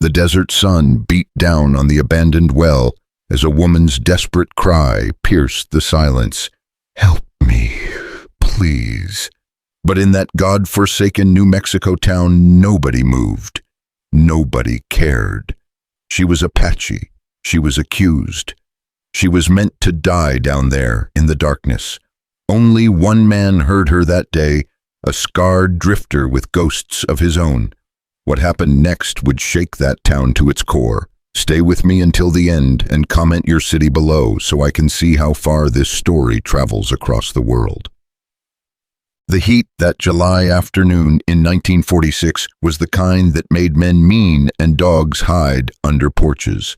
The desert sun beat down on the abandoned well as a woman's desperate cry pierced the silence. "Help me, please." But in that God-forsaken New Mexico town, nobody moved. Nobody cared. She was Apache. She was accused. She was meant to die down there in the darkness. Only one man heard her that day, a scarred drifter with ghosts of his own. What happened next would shake that town to its core. Stay with me until the end and comment your city below so I can see how far this story travels across the world. The heat that July afternoon in 1946 was the kind that made men mean and dogs hide under porches.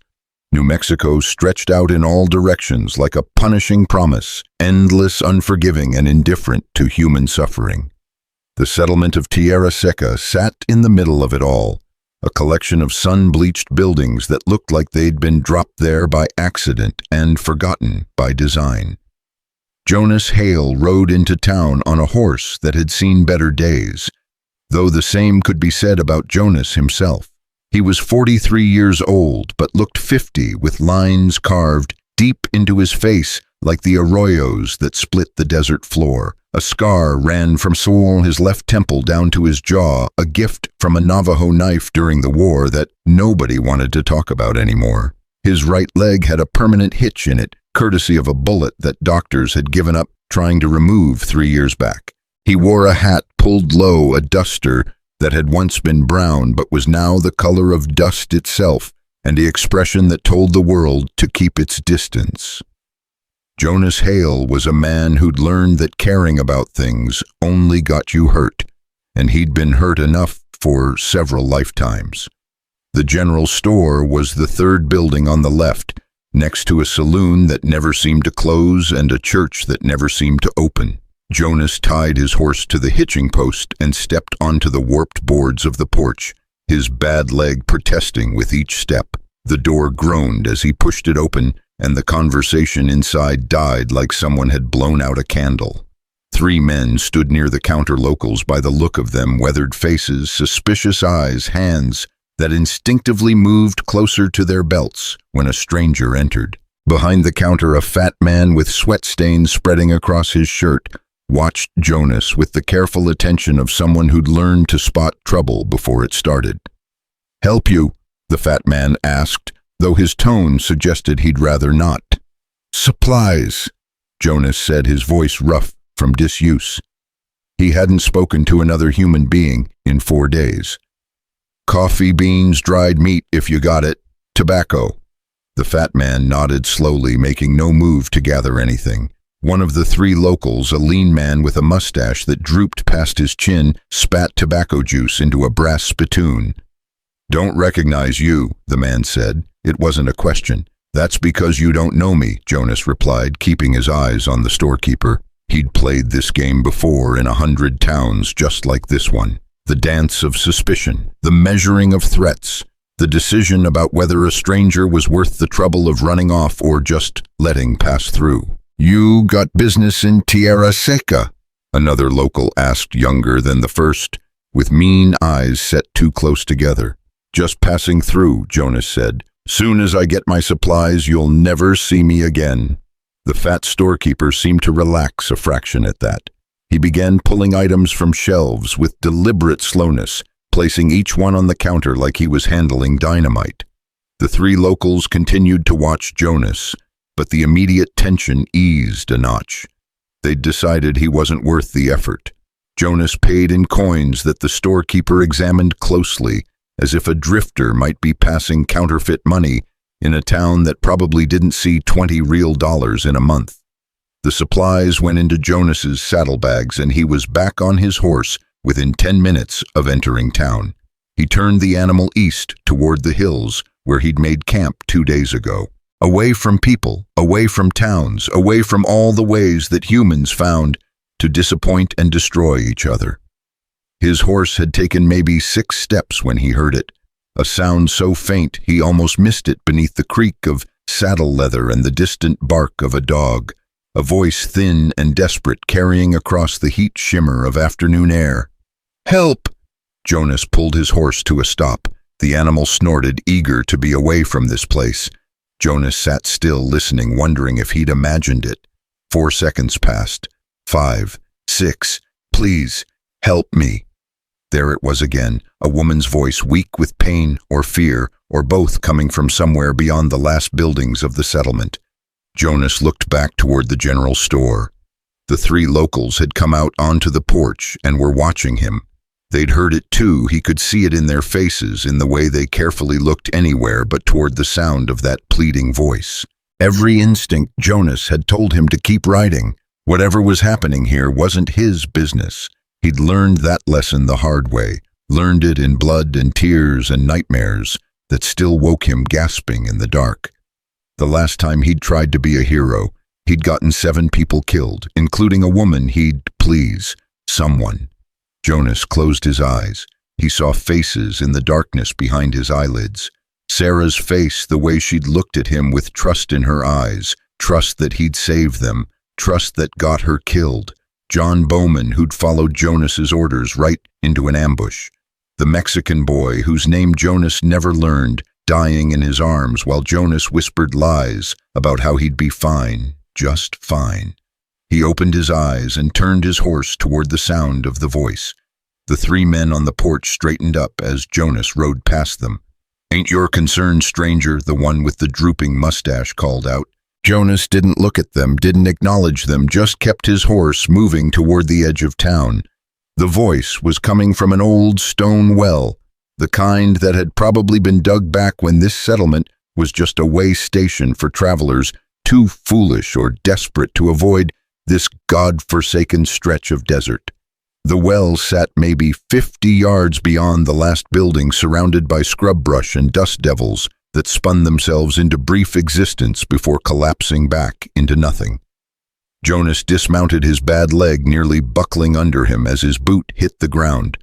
New Mexico stretched out in all directions like a punishing promise, endless, unforgiving, and indifferent to human suffering. The settlement of Tierra Seca sat in the middle of it all, a collection of sun-bleached buildings that looked like they'd been dropped there by accident and forgotten by design. Jonas Hale rode into town on a horse that had seen better days, though the same could be said about Jonas himself. He was 43 years old, but looked 50 with lines carved deep into his face like the arroyos that split the desert floor. A scar ran from his left temple down to his jaw, a gift from a Navajo knife during the war that nobody wanted to talk about anymore. His right leg had a permanent hitch in it, courtesy of a bullet that doctors had given up trying to remove 3 years back. He wore a hat pulled low, a duster that had once been brown but was now the color of dust itself, and the expression that told the world to keep its distance. Jonas Hale was a man who'd learned that caring about things only got you hurt, and he'd been hurt enough for several lifetimes. The general store was the third building on the left, next to a saloon that never seemed to close and a church that never seemed to open. Jonas tied his horse to the hitching post and stepped onto the warped boards of the porch, his bad leg protesting with each step. The door groaned as he pushed it open, and the conversation inside died like someone had blown out a candle. 3 men stood near the counter locals by the look of them, weathered faces, suspicious eyes, hands that instinctively moved closer to their belts when a stranger entered. Behind the counter, a fat man with sweat stains spreading across his shirt watched Jonas with the careful attention of someone who'd learned to spot trouble before it started. "Help you?" the fat man asked, though his tone suggested he'd rather not. "Supplies," Jonas said, his voice rough from disuse. He hadn't spoken to another human being in 4 days. "Coffee beans, dried meat, if you got it. Tobacco." The fat man nodded slowly, making no move to gather anything. One of the 3 locals, a lean man with a mustache that drooped past his chin, spat tobacco juice into a brass spittoon. "Don't recognize you," the man said. It wasn't a question. "That's because you don't know me," Jonas replied, keeping his eyes on the storekeeper. He'd played this game before in 100 towns just like this one. The dance of suspicion, the measuring of threats, the decision about whether a stranger was worth the trouble of running off or just letting pass through. "You got business in Tierra Seca?" another local asked, younger than the first, with mean eyes set too close together. "Just passing through," Jonas said. "Soon as I get my supplies, you'll never see me again." The fat storekeeper seemed to relax a fraction at that. He began pulling items from shelves with deliberate slowness, placing each one on the counter like he was handling dynamite. The 3 locals continued to watch Jonas, but the immediate tension eased a notch. They'd decided he wasn't worth the effort. Jonas paid in coins that the storekeeper examined closely, as if a drifter might be passing counterfeit money in a town that probably didn't see 20 real dollars in a month. The supplies went into Jonas's saddlebags, and he was back on his horse within 10 minutes of entering town. He turned the animal east toward the hills where he'd made camp 2 days ago. Away from people, away from towns, away from all the ways that humans found to disappoint and destroy each other. His horse had taken maybe 6 steps when he heard it, a sound so faint he almost missed it beneath the creak of saddle leather and the distant bark of a dog, a voice thin and desperate carrying across the heat shimmer of afternoon air. "Help!" Jonas pulled his horse to a stop, The animal snorted, eager to be away from this place. Jonas sat still, listening, wondering if he'd imagined it. 4 seconds passed. 5, 6, please, help me. There it was again, a woman's voice, weak with pain or fear, or both, coming from somewhere beyond the last buildings of the settlement. Jonas looked back toward the general store. The 3 locals had come out onto the porch and were watching him. They'd heard it too. He could see it in their faces, in the way they carefully looked anywhere but toward the sound of that pleading voice. Every instinct Jonas had told him to keep riding. Whatever was happening here wasn't his business. He'd learned that lesson the hard way, learned it in blood and tears and nightmares that still woke him gasping in the dark. The last time he'd tried to be a hero, he'd gotten 7 people killed, including a woman he'd please, someone. Jonas closed his eyes. He saw faces in the darkness behind his eyelids. Sarah's face, the way she'd looked at him with trust in her eyes, trust that he'd save them, trust that got her killed. John Bowman, who'd followed Jonas's orders right into an ambush. The Mexican boy, whose name Jonas never learned, dying in his arms while Jonas whispered lies about how he'd be fine, just fine. He opened his eyes and turned his horse toward the sound of the voice. The 3 men on the porch straightened up as Jonas rode past them. "Ain't your concern, stranger," the one with the drooping mustache called out. Jonas didn't look at them, didn't acknowledge them, just kept his horse moving toward the edge of town. The voice was coming from an old stone well, the kind that had probably been dug back when this settlement was just a way station for travelers too foolish or desperate to avoid this God-forsaken stretch of desert. The well sat maybe 50 yards beyond the last building, surrounded by scrub brush and dust devils that spun themselves into brief existence before collapsing back into nothing. Jonas dismounted, his bad leg nearly buckling under him as his boot hit the ground.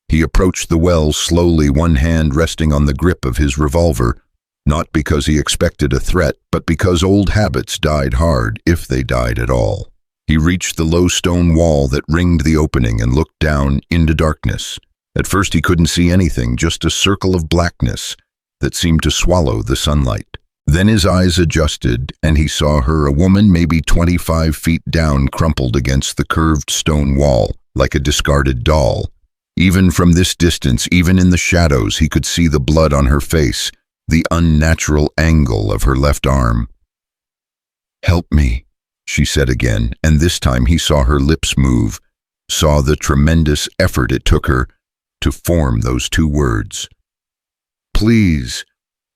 He approached the well slowly, one hand resting on the grip of his revolver, not because he expected a threat, but because old habits died hard, if they died at all. He reached the low stone wall that ringed the opening and looked down into darkness. At first he couldn't see anything, just a circle of blackness that seemed to swallow the sunlight. Then his eyes adjusted, and he saw her, a woman maybe 25 feet down, crumpled against the curved stone wall, like a discarded doll. Even from this distance, even in the shadows, he could see the blood on her face, the unnatural angle of her left arm. "Help me," she said again, and this time he saw her lips move, saw the tremendous effort it took her to form those 2 words. "Please."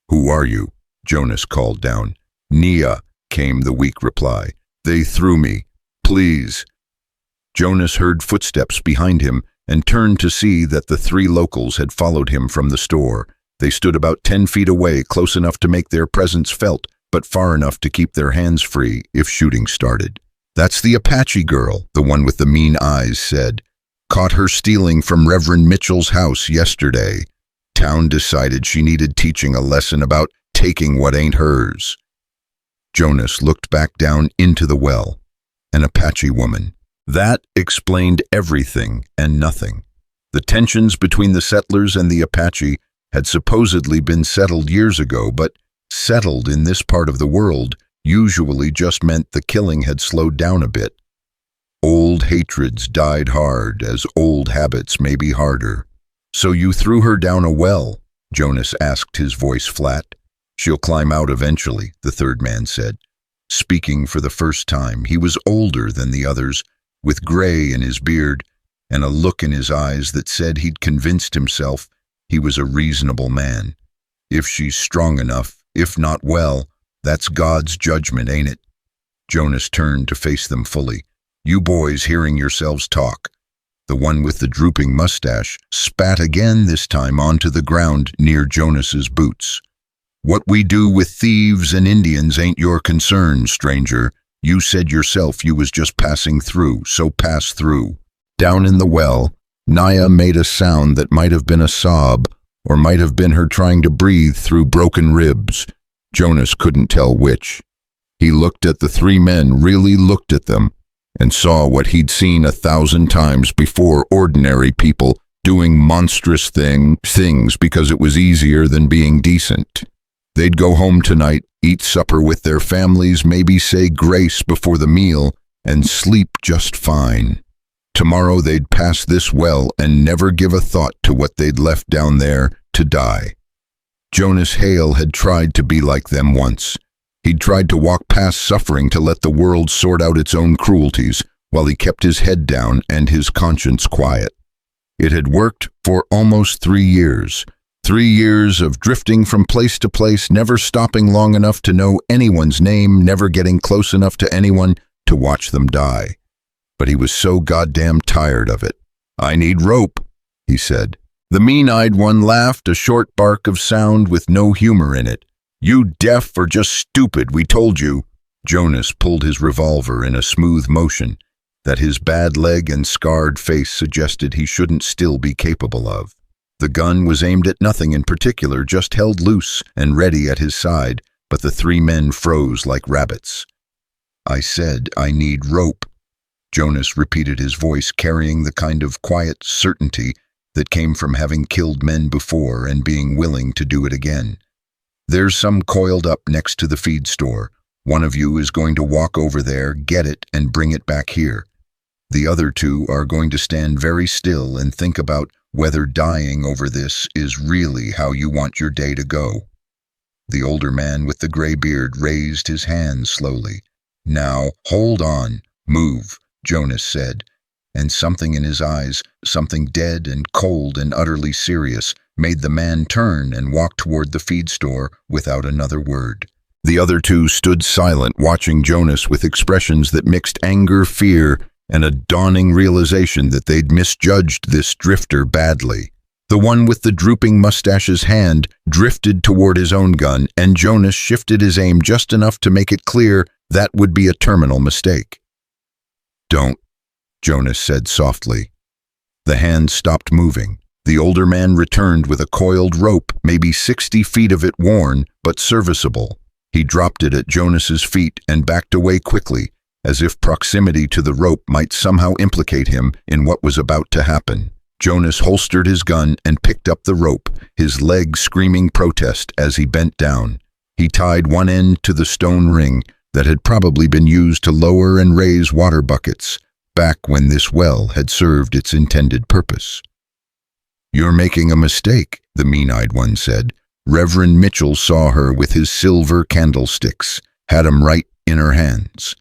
"Who are you?" Jonas called down. "Nia," came the weak reply. "They threw me. Please." Jonas heard footsteps behind him and turned to see that the 3 locals had followed him from the store. They stood about 10 feet away, close enough to make their presence felt, but far enough to keep their hands free if shooting started. "That's the Apache girl," the one with the mean eyes said. "Caught her stealing from Reverend Mitchell's house yesterday. Town decided she needed teaching a lesson about taking what ain't hers." Jonas looked back down into the well. An Apache woman. That explained everything and nothing. The tensions between the settlers and the Apache had supposedly been settled years ago, but settled in this part of the world usually just meant the killing had slowed down a bit. Old hatreds died hard, as old habits may be harder. "So you threw her down a well?" Jonas asked, his voice flat. "She'll climb out eventually," the 3rd man said. Speaking for the first time, he was older than the others, with gray in his beard and a look in his eyes that said he'd convinced himself he was a reasonable man. "If she's strong enough, if not, well, that's God's judgment, ain't it?" Jonas turned to face them fully. "You boys hearing yourselves talk." The one with the drooping mustache spat again, this time onto the ground near Jonas's boots. "What we do with thieves and Indians ain't your concern, stranger. You said yourself you was just passing through, so pass through." Down in the well, Nia made a sound that might have been a sob, or might have been her trying to breathe through broken ribs. Jonas couldn't tell which. He looked at the 3 men, really looked at them, and saw what he'd seen 1,000 times before: ordinary people doing monstrous things because it was easier than being decent. They'd go home tonight, eat supper with their families, maybe say grace before the meal, and sleep just fine. Tomorrow they'd pass this well and never give a thought to what they'd left down there to die. Jonas Hale had tried to be like them once. He'd tried to walk past suffering to let the world sort out its own cruelties, while he kept his head down and his conscience quiet. It had worked for almost 3 years. 3 years of drifting from place to place, never stopping long enough to know anyone's name, never getting close enough to anyone to watch them die. But he was so goddamn tired of it. "I need rope," he said. The mean-eyed one laughed, a short bark of sound with no humor in it. "You deaf or just stupid, we told you." Jonas pulled his revolver in a smooth motion that his bad leg and scarred face suggested he shouldn't still be capable of. The gun was aimed at nothing in particular, just held loose and ready at his side, but the 3 men froze like rabbits. "I said I need rope," Jonas repeated, his voice carrying the kind of quiet certainty that came from having killed men before and being willing to do it again. "There's some coiled up next to the feed store. One of you is going to walk over there, get it, and bring it back here. The other 2 are going to stand very still and think about whether dying over this is really how you want your day to go." The older man with the gray beard raised his hands slowly. "Now, hold on, move," Jonas said, and something in his eyes, something dead and cold and utterly serious, made the man turn and walk toward the feed store without another word. The other 2 stood silent, watching Jonas with expressions that mixed anger, fear, and a dawning realization that they'd misjudged this drifter badly. The one with the drooping mustache's hand drifted toward his own gun, and Jonas shifted his aim just enough to make it clear that would be a terminal mistake. "Don't," Jonas said softly. The hand stopped moving. The older man returned with a coiled rope, maybe 60 feet of it worn, but serviceable. He dropped it at Jonas's feet and backed away quickly, as if proximity to the rope might somehow implicate him in what was about to happen. Jonas holstered his gun and picked up the rope, his leg screaming protest as he bent down. He tied one end to the stone ring that had probably been used to lower and raise water buckets, back when this well had served its intended purpose. "You're making a mistake," the mean-eyed one said. Reverend Mitchell saw her with his silver candlesticks, had 'em right in her hands.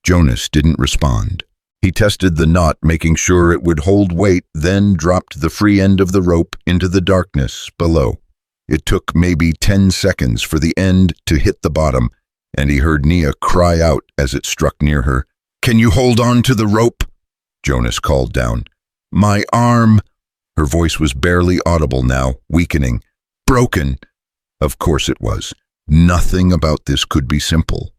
Jonas didn't respond. He tested the knot, making sure it would hold weight, then dropped the free end of the rope into the darkness below. It took maybe 10 seconds for the end to hit the bottom, and he heard Nia cry out as it struck near her. "Can you hold on to the rope?" Jonas called down. "My arm." Her voice was barely audible now, weakening. "Broken." Of course it was. Nothing about this could be simple.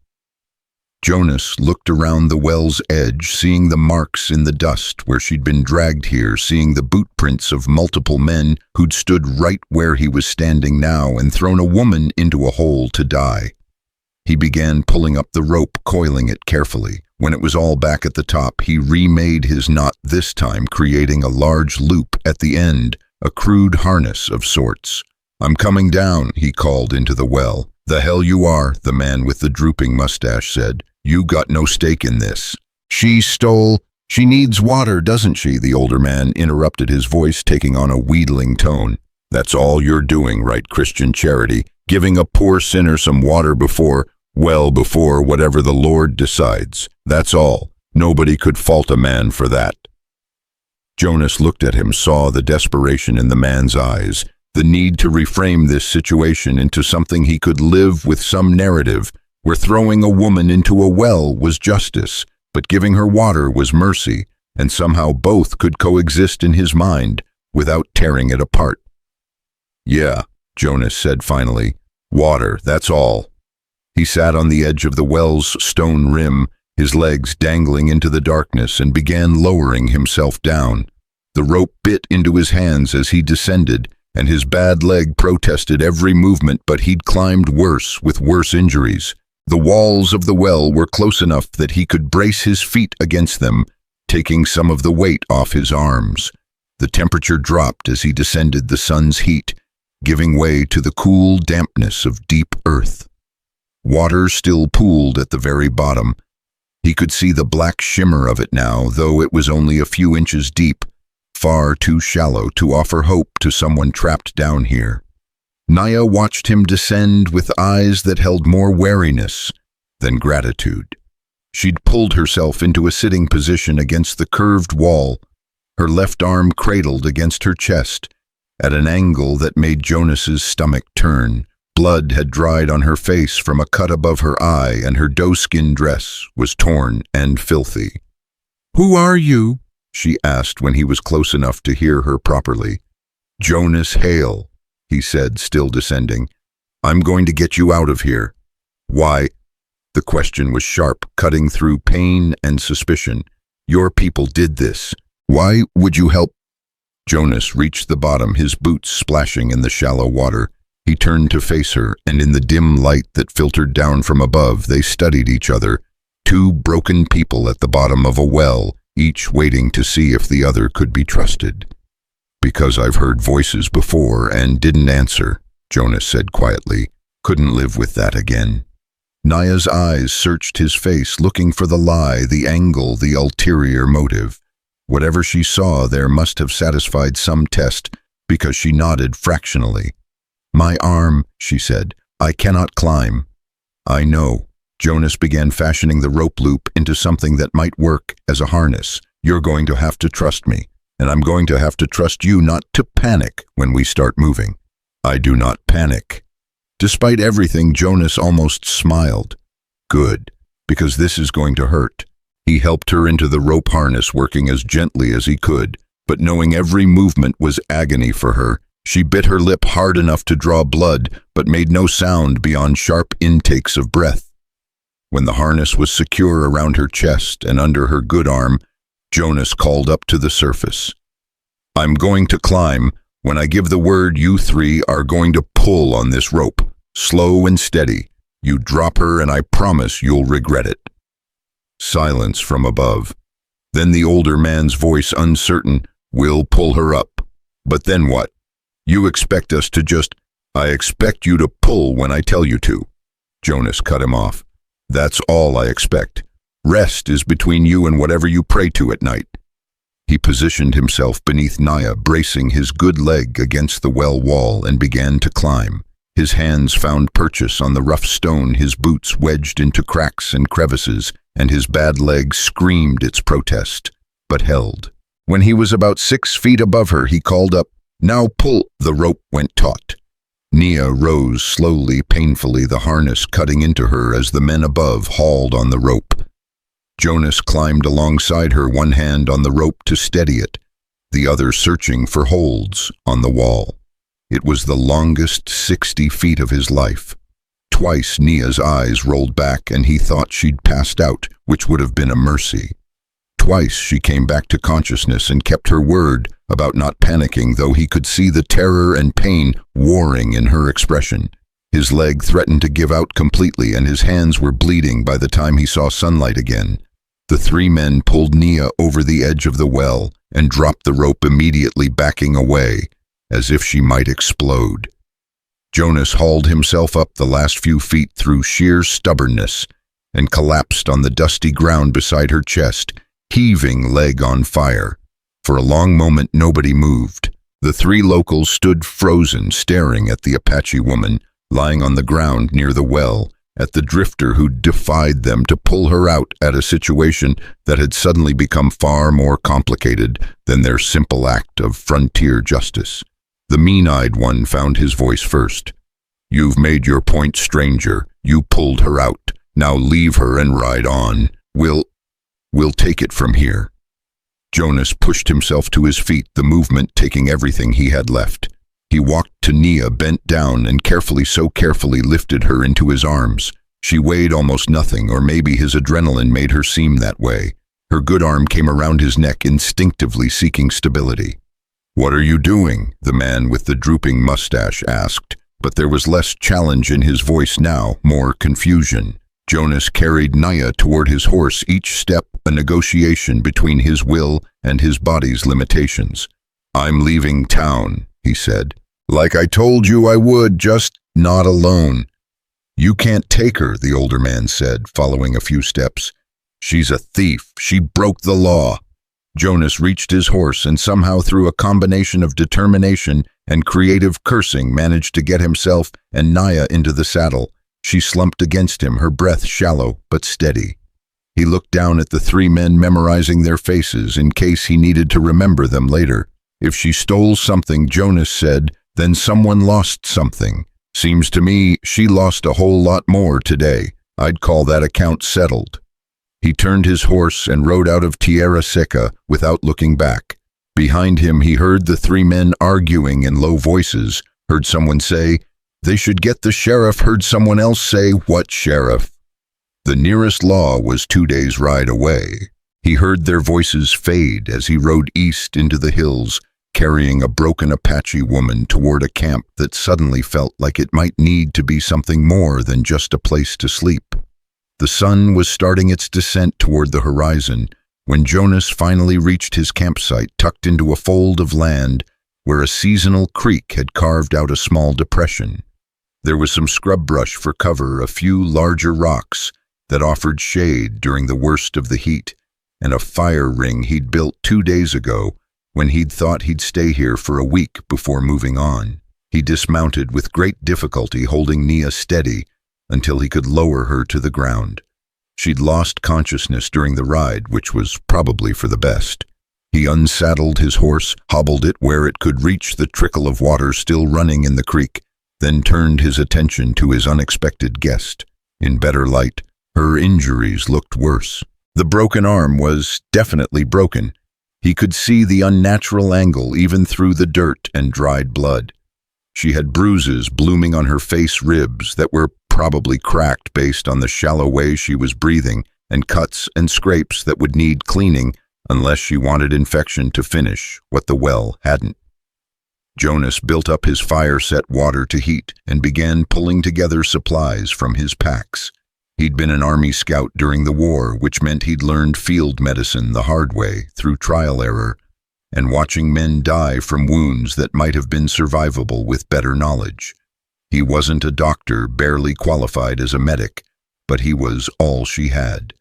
Jonas looked around the well's edge, seeing the marks in the dust where she'd been dragged here, seeing the boot prints of multiple men who'd stood right where he was standing now and thrown a woman into a hole to die. He began pulling up the rope, coiling it carefully. When it was all back at the top, he remade his knot, this time creating a large loop at the end, a crude harness of sorts. "I'm coming down," he called into the well. "The hell you are," the man with the drooping mustache said. "You got no stake in this." She needs water, doesn't she?" the older man interrupted, his voice taking on a wheedling tone. "That's all you're doing, right, Christian charity? Giving a poor sinner some water before whatever the Lord decides. That's all. Nobody could fault a man for that." Jonas looked at him, saw the desperation in the man's eyes, the need to reframe this situation into something he could live with, some narrative where throwing a woman into a well was justice, but giving her water was mercy, and somehow both could coexist in his mind without tearing it apart. "Yeah," Jonas said finally. "Water, that's all." He sat on the edge of the well's stone rim, his legs dangling into the darkness, and began lowering himself down. The rope bit into his hands as he descended, and his bad leg protested every movement, but he'd climbed worse, with worse injuries. The walls of the well were close enough that he could brace his feet against them, taking some of the weight off his arms. The temperature dropped as he descended the sun's heat, giving way to the cool dampness of deep earth. Water still pooled at the very bottom. He could see the black shimmer of it now, though it was only a few inches deep, far too shallow to offer hope to someone trapped down here. Taya watched him descend with eyes that held more wariness than gratitude. She'd pulled herself into a sitting position against the curved wall, her left arm cradled against her chest, at an angle that made Jonas's stomach turn. Blood had dried on her face from a cut above her eye, and her doe-skin dress was torn and filthy. "Who are you?" she asked when he was close enough to hear her properly. "Jonas Hale," he said, still descending. "I'm going to get you out of here." "Why?" The question was sharp, cutting through pain and suspicion. "Your people did this. Why would you help?" Jonas reached the bottom, his boots splashing in the shallow water. He turned to face her, and in the dim light that filtered down from above, they studied each other, two broken people at the bottom of a well, each waiting to see if the other could be trusted. "Because I've heard voices before and didn't answer," Jonas said quietly. "Couldn't live with that again." Taya's eyes searched his face, looking for the lie, the angle, the ulterior motive. Whatever she saw there must have satisfied some test, because she nodded fractionally. "My arm," she said. "I cannot climb." "I know." Jonas began fashioning the rope loop into something that might work as a harness. "You're going to have to trust me, and I'm going to have to trust you not to panic when we start moving." "I do not panic." Despite everything, Jonas almost smiled. "Good, because this is going to hurt." He helped her into the rope harness, working as gently as he could, but knowing every movement was agony for her. She bit her lip hard enough to draw blood, but made no sound beyond sharp intakes of breath. When the harness was secure around her chest and under her good arm, Jonas called up to the surface. "I'm going to climb. When I give the word, you three are going to pull on this rope, slow and steady. You drop her and I promise you'll regret it." Silence from above. Then the older man's voice, uncertain, "We'll pull her up. But then what? You expect us to just—" "I expect you to pull when I tell you to." Jonas cut him off. "That's all I expect. Rest is between you and whatever you pray to at night." He positioned himself beneath Taya, bracing his good leg against the well wall, and began to climb. His hands found purchase on the rough stone, his boots wedged into cracks and crevices, and his bad leg screamed its protest, but held. When he was about 6 feet above her, he called up, "Now pull." The rope went taut. Taya rose slowly, painfully, the harness cutting into her as the men above hauled on the rope. Jonas climbed alongside her, one hand on the rope to steady it, the other searching for holds on the wall. It was the longest 60 feet of his life. Twice Taya's eyes rolled back and he thought she'd passed out, which would have been a mercy. Twice she came back to consciousness and kept her word about not panicking, though he could see the terror and pain warring in her expression. His leg threatened to give out completely, and his hands were bleeding by the time he saw sunlight again. The 3 men pulled Taya over the edge of the well and dropped the rope, immediately backing away, as if she might explode. Jonas hauled himself up the last few feet through sheer stubbornness and collapsed on the dusty ground beside her chest, heaving, leg on fire. For a long moment nobody moved. The 3 locals stood frozen, staring at the Apache woman lying on the ground near the well, at the drifter who defied them to pull her out at a situation that had suddenly become far more complicated than their simple act of frontier justice. The mean-eyed one found his voice first. "You've made your point, stranger. You pulled her out. Now leave her and ride on. We'll take it from here." Jonas pushed himself to his feet, the movement taking everything he had left. He walked to Taya, bent down, and so carefully lifted her into his arms. She weighed almost nothing, or maybe his adrenaline made her seem that way. Her good arm came around his neck, instinctively seeking stability. "What are you doing?" the man with the drooping mustache asked, but there was less challenge in his voice now, more confusion. Jonas carried Taya toward his horse, each step a negotiation between his will and his body's limitations. "I'm leaving town," he said. "Like I told you I would, just not alone." "You can't take her," the older man said, following a few steps. "She's a thief. She broke the law." Jonas reached his horse and somehow through a combination of determination and creative cursing managed to get himself and Naya into the saddle. She slumped against him, her breath shallow but steady. He looked down at the three men, memorizing their faces in case he needed to remember them later. "If she stole something," Jonas said, "then someone lost something. Seems to me she lost a whole lot more today. I'd call that account settled." He turned his horse and rode out of Tierra Seca without looking back. Behind him he heard the three men arguing in low voices, heard someone say, "They should get the sheriff," heard someone else say, "What sheriff?" The nearest law was 2 days' ride away. He heard their voices fade as he rode east into the hills, carrying a broken Apache woman toward a camp that suddenly felt like it might need to be something more than just a place to sleep. The sun was starting its descent toward the horizon when Jonas finally reached his campsite tucked into a fold of land where a seasonal creek had carved out a small depression. There was some scrub brush for cover, a few larger rocks that offered shade during the worst of the heat, and a fire ring he'd built 2 days ago when he'd thought he'd stay here for a week before moving on. He dismounted with great difficulty, holding Nia steady until he could lower her to the ground. She'd lost consciousness during the ride, which was probably for the best. He unsaddled his horse, hobbled it where it could reach the trickle of water still running in the creek, then turned his attention to his unexpected guest. In better light, her injuries looked worse. The broken arm was definitely broken. He could see the unnatural angle even through the dirt and dried blood. She had bruises blooming on her face ribs that were probably cracked based on the shallow way she was breathing, and cuts and scrapes that would need cleaning unless she wanted infection to finish what the well hadn't. Jonas built up his fire-set water to heat and began pulling together supplies from his packs. He'd been an Army scout during the war, which meant he'd learned field medicine the hard way through trial error and watching men die from wounds that might have been survivable with better knowledge. He wasn't a doctor, barely qualified as a medic, but he was all she had.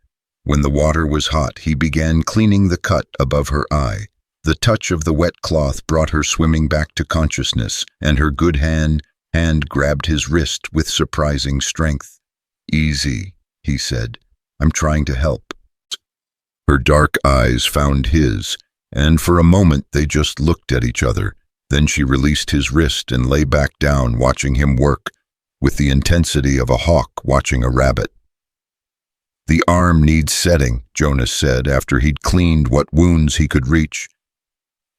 When the water was hot, he began cleaning the cut above her eye. The touch of the wet cloth brought her swimming back to consciousness, and her good hand grabbed his wrist with surprising strength. "Easy," he said. "I'm trying to help." Her dark eyes found his, and for a moment they just looked at each other. Then she released his wrist and lay back down, watching him work with the intensity of a hawk watching a rabbit. "The arm needs setting," Jonas said after he'd cleaned what wounds he could reach.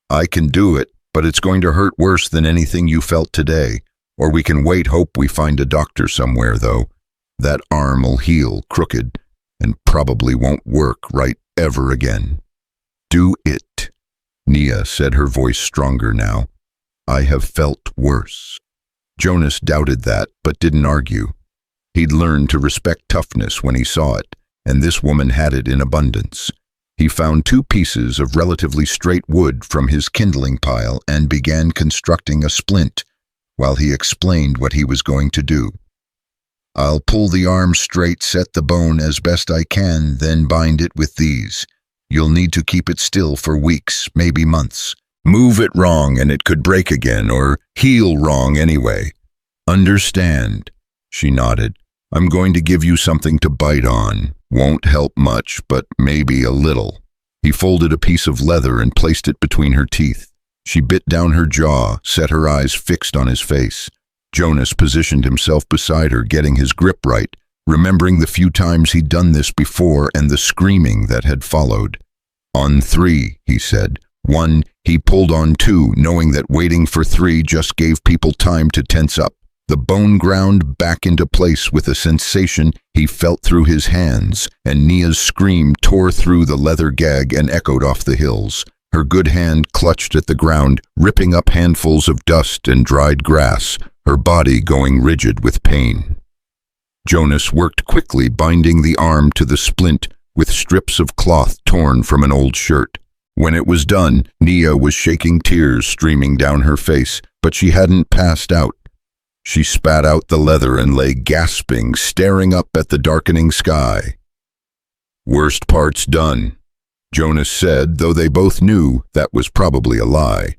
"I can do it, but it's going to hurt worse than anything you felt today. Or we can wait, hope we find a doctor somewhere, though. That arm'll heal crooked and probably won't work right ever again." "Do it," Nia said, her voice stronger now. "I have felt worse." Jonas doubted that, but didn't argue. He'd learned to respect toughness when he saw it, and this woman had it in abundance. He found 2 pieces of relatively straight wood from his kindling pile and began constructing a splint while he explained what he was going to do. "I'll pull the arm straight, set the bone as best I can, then bind it with these. You'll need to keep it still for weeks, maybe months. Move it wrong and it could break again, or heal wrong anyway." "Understand," she nodded. "I'm going to give you something to bite on. Won't help much, but maybe a little." He folded a piece of leather and placed it between her teeth. She bit down her jaw, set her eyes fixed on his face. Jonas positioned himself beside her, getting his grip right, remembering the few times he'd done this before and the screaming that had followed. "On 3, he said. 1, he pulled on 2, knowing that waiting for 3 just gave people time to tense up. The bone ground back into place with a sensation he felt through his hands, and Nia's scream tore through the leather gag and echoed off the hills. Her good hand clutched at the ground, ripping up handfuls of dust and dried grass, her body going rigid with pain. Jonas worked quickly, binding the arm to the splint with strips of cloth torn from an old shirt. When it was done, Nia was shaking, tears streaming down her face, but she hadn't passed out. She spat out the leather and lay gasping, staring up at the darkening sky. "Worst part's done," Jonas said, though they both knew that was probably a lie.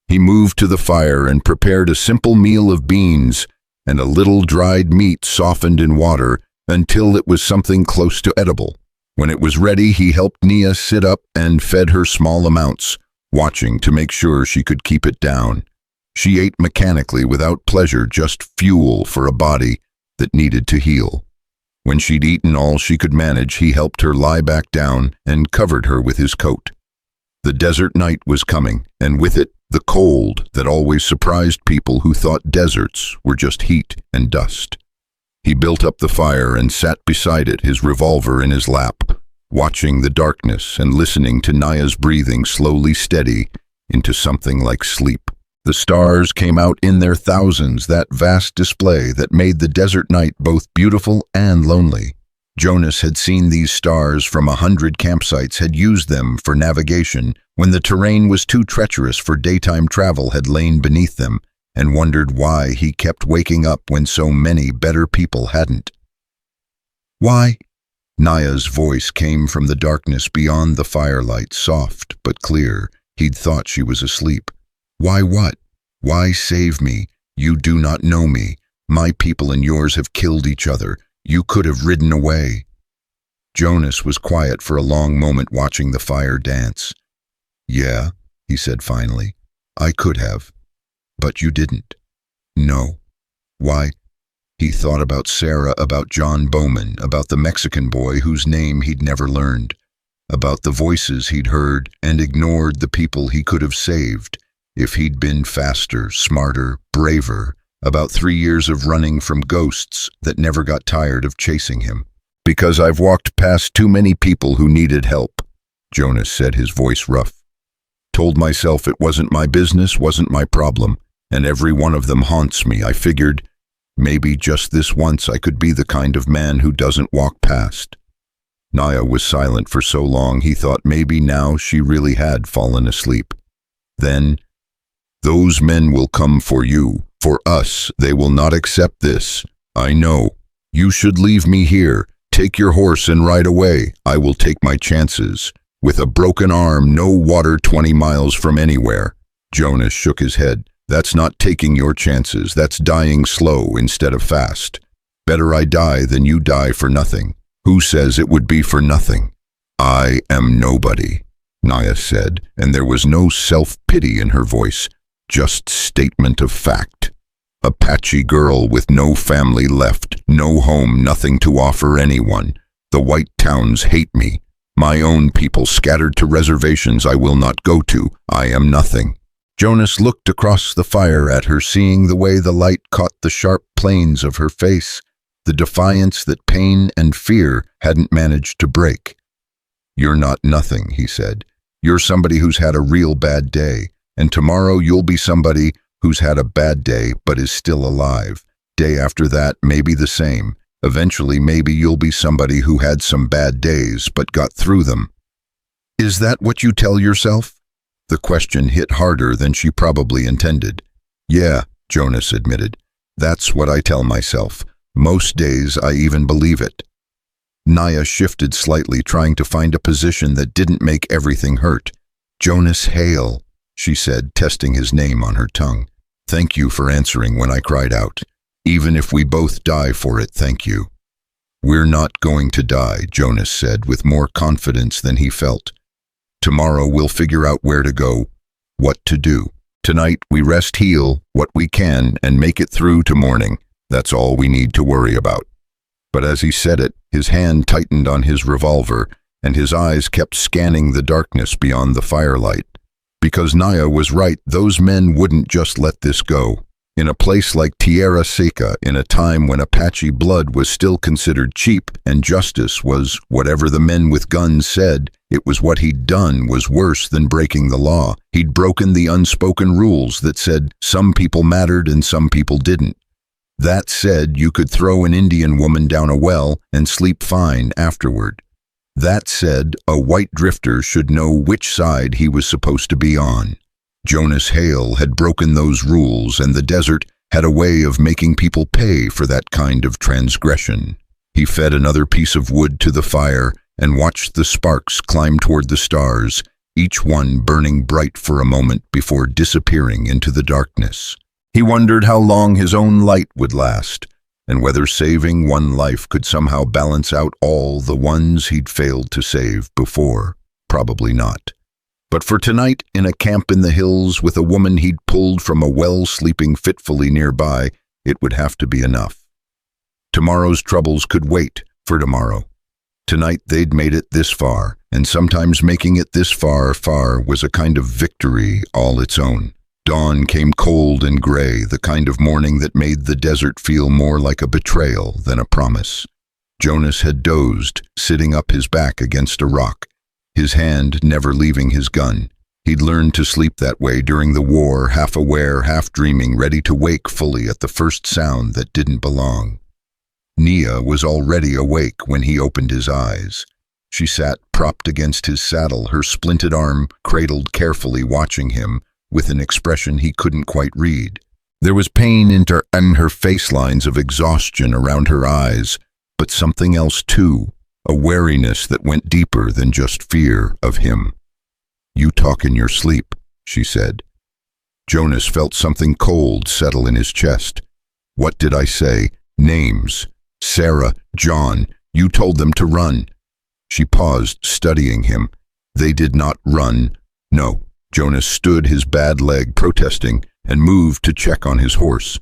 He moved to the fire and prepared a simple meal of beans and a little dried meat softened in water until it was something close to edible. When it was ready, he helped Nia sit up and fed her small amounts, watching to make sure she could keep it down. She ate mechanically without pleasure, just fuel for a body that needed to heal. When she'd eaten all she could manage, he helped her lie back down and covered her with his coat. The desert night was coming, and with it, the cold that always surprised people who thought deserts were just heat and dust. He built up the fire and sat beside it, his revolver in his lap, watching the darkness and listening to Nia's breathing slowly steady into something like sleep. The stars came out in their thousands, that vast display that made the desert night both beautiful and lonely. Jonas had seen these stars from 100 campsites, had used them for navigation when the terrain was too treacherous for daytime travel, had lain beneath them, and wondered why he kept waking up when so many better people hadn't. "Why?" Nia's voice came from the darkness beyond the firelight, soft but clear. He'd thought she was asleep. "Why what? Why save me? You do not know me. My people and yours have killed each other. You could have ridden away." Jonas was quiet for a long moment, watching the fire dance. "Yeah," he said finally, "I could have. But you didn't." "No." "Why?" He thought about Sarah, about John Bowman, about the Mexican boy whose name he'd never learned, about the voices he'd heard and ignored, the people he could have saved if he'd been faster, smarter, braver, about 3 years of running from ghosts that never got tired of chasing him. "Because I've walked past too many people who needed help," Jonas said, his voice rough. "Told myself it wasn't my business, wasn't my problem, and every one of them haunts me. I figured maybe just this once I could be the kind of man who doesn't walk past." Nia was silent for so long he thought maybe now she really had fallen asleep. Then, "Those men will come for you, for us. They will not accept this. I know. You should leave me here. Take your horse and ride away. I will take my chances. With a broken arm, no water 20 miles from anywhere." Jonas shook his head. "That's not taking your chances. That's dying slow instead of fast. Better I die than you die for nothing." "Who says it would be for nothing?" "I am nobody," Nia said, and there was no self-pity in her voice, just statement of fact. "Apache girl with no family left, no home, nothing to offer anyone. The white towns hate me. My own people scattered to reservations I will not go to. I am nothing." Jonas looked across the fire at her, seeing the way the light caught the sharp planes of her face, the defiance that pain and fear hadn't managed to break. "You're not nothing," he said. "You're somebody who's had a real bad day, and tomorrow you'll be somebody who's had a bad day but is still alive. Day after that, maybe the same. Eventually, maybe you'll be somebody who had some bad days but got through them." "Is that what you tell yourself?" The question hit harder than she probably intended. "Yeah," Jonas admitted. "That's what I tell myself. Most days I even believe it." Nia shifted slightly, trying to find a position that didn't make everything hurt. "Jonas Hale," she said, testing his name on her tongue. "Thank you for answering when I cried out. Even if we both die for it, thank you." "We're not going to die," Jonas said with more confidence than he felt. "Tomorrow we'll figure out where to go, what to do. Tonight we rest, heal what we can, and make it through to morning. That's all we need to worry about." But as he said it, his hand tightened on his revolver, and his eyes kept scanning the darkness beyond the firelight. Because Nia was right, those men wouldn't just let this go. In a place like Tierra Seca, in a time when Apache blood was still considered cheap and justice was whatever the men with guns said, it was what he'd done was worse than breaking the law. He'd broken the unspoken rules that said some people mattered and some people didn't. That said, you could throw an Indian woman down a well and sleep fine afterward. That said, a white drifter should know which side he was supposed to be on. Jonas Hale had broken those rules, and the desert had a way of making people pay for that kind of transgression. He fed another piece of wood to the fire and watched the sparks climb toward the stars, each one burning bright for a moment before disappearing into the darkness. He wondered how long his own light would last, and whether saving one life could somehow balance out all the ones he'd failed to save before. Probably not. But for tonight, in a camp in the hills with a woman he'd pulled from a well sleeping fitfully nearby, it would have to be enough. Tomorrow's troubles could wait for tomorrow. Tonight they'd made it this far, and sometimes making it this far was a kind of victory all its own. Dawn came cold and gray, the kind of morning that made the desert feel more like a betrayal than a promise. Jonas had dozed, sitting up his back against a rock, his hand never leaving his gun. He'd learned to sleep that way during the war, half aware, half dreaming, ready to wake fully at the first sound that didn't belong. Nia was already awake when he opened his eyes. She sat propped against his saddle, her splinted arm cradled carefully, watching him with an expression he couldn't quite read. There was pain in her face lines of exhaustion around her eyes, but something else too, a wariness that went deeper than just fear of him. "You talk in your sleep," she said. Jonas felt something cold settle in his chest. "What did I say? Names. Sarah, John, you told them to run." She paused, studying him. They did not run. No. Jonas stood, his bad leg protesting, and moved to check on his horse.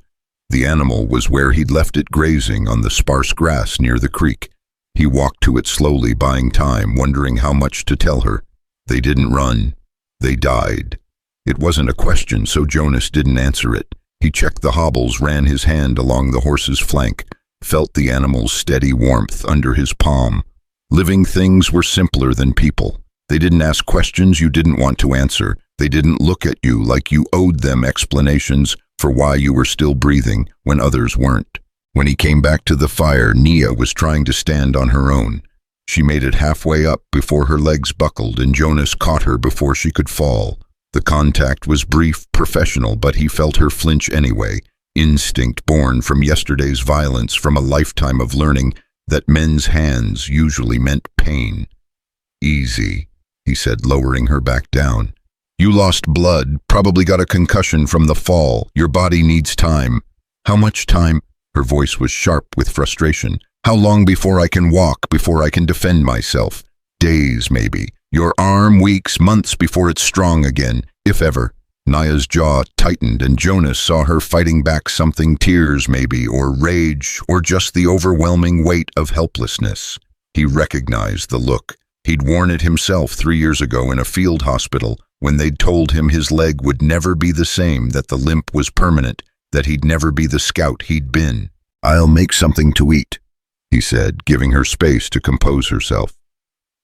The animal was where he'd left it, grazing on the sparse grass near the creek. He walked to it slowly, buying time, wondering how much to tell her. They didn't run. They died. It wasn't a question, so Jonas didn't answer it. He checked the hobbles, ran his hand along the horse's flank, felt the animal's steady warmth under his palm. Living things were simpler than people. They didn't ask questions you didn't want to answer. They didn't look at you like you owed them explanations for why you were still breathing when others weren't. When he came back to the fire, Nia was trying to stand on her own. She made it halfway up before her legs buckled, and Jonas caught her before she could fall. The contact was brief, professional, but he felt her flinch anyway. Instinct born from yesterday's violence, from a lifetime of learning that men's hands usually meant pain. "Easy," he said, lowering her back down. "You lost blood, probably got a concussion from the fall. Your body needs time." "How much time?" Her voice was sharp with frustration. "How long before I can walk, before I can defend myself?" "Days, maybe. Your arm, weeks, months before it's strong again, if ever." Nia's jaw tightened, and Jonas saw her fighting back something, tears maybe, or rage, or just the overwhelming weight of helplessness. He recognized the look. He'd worn it himself 3 years ago in a field hospital when they'd told him his leg would never be the same, that the limp was permanent, that he'd never be the scout he'd been. "I'll make something to eat," he said, giving her space to compose herself.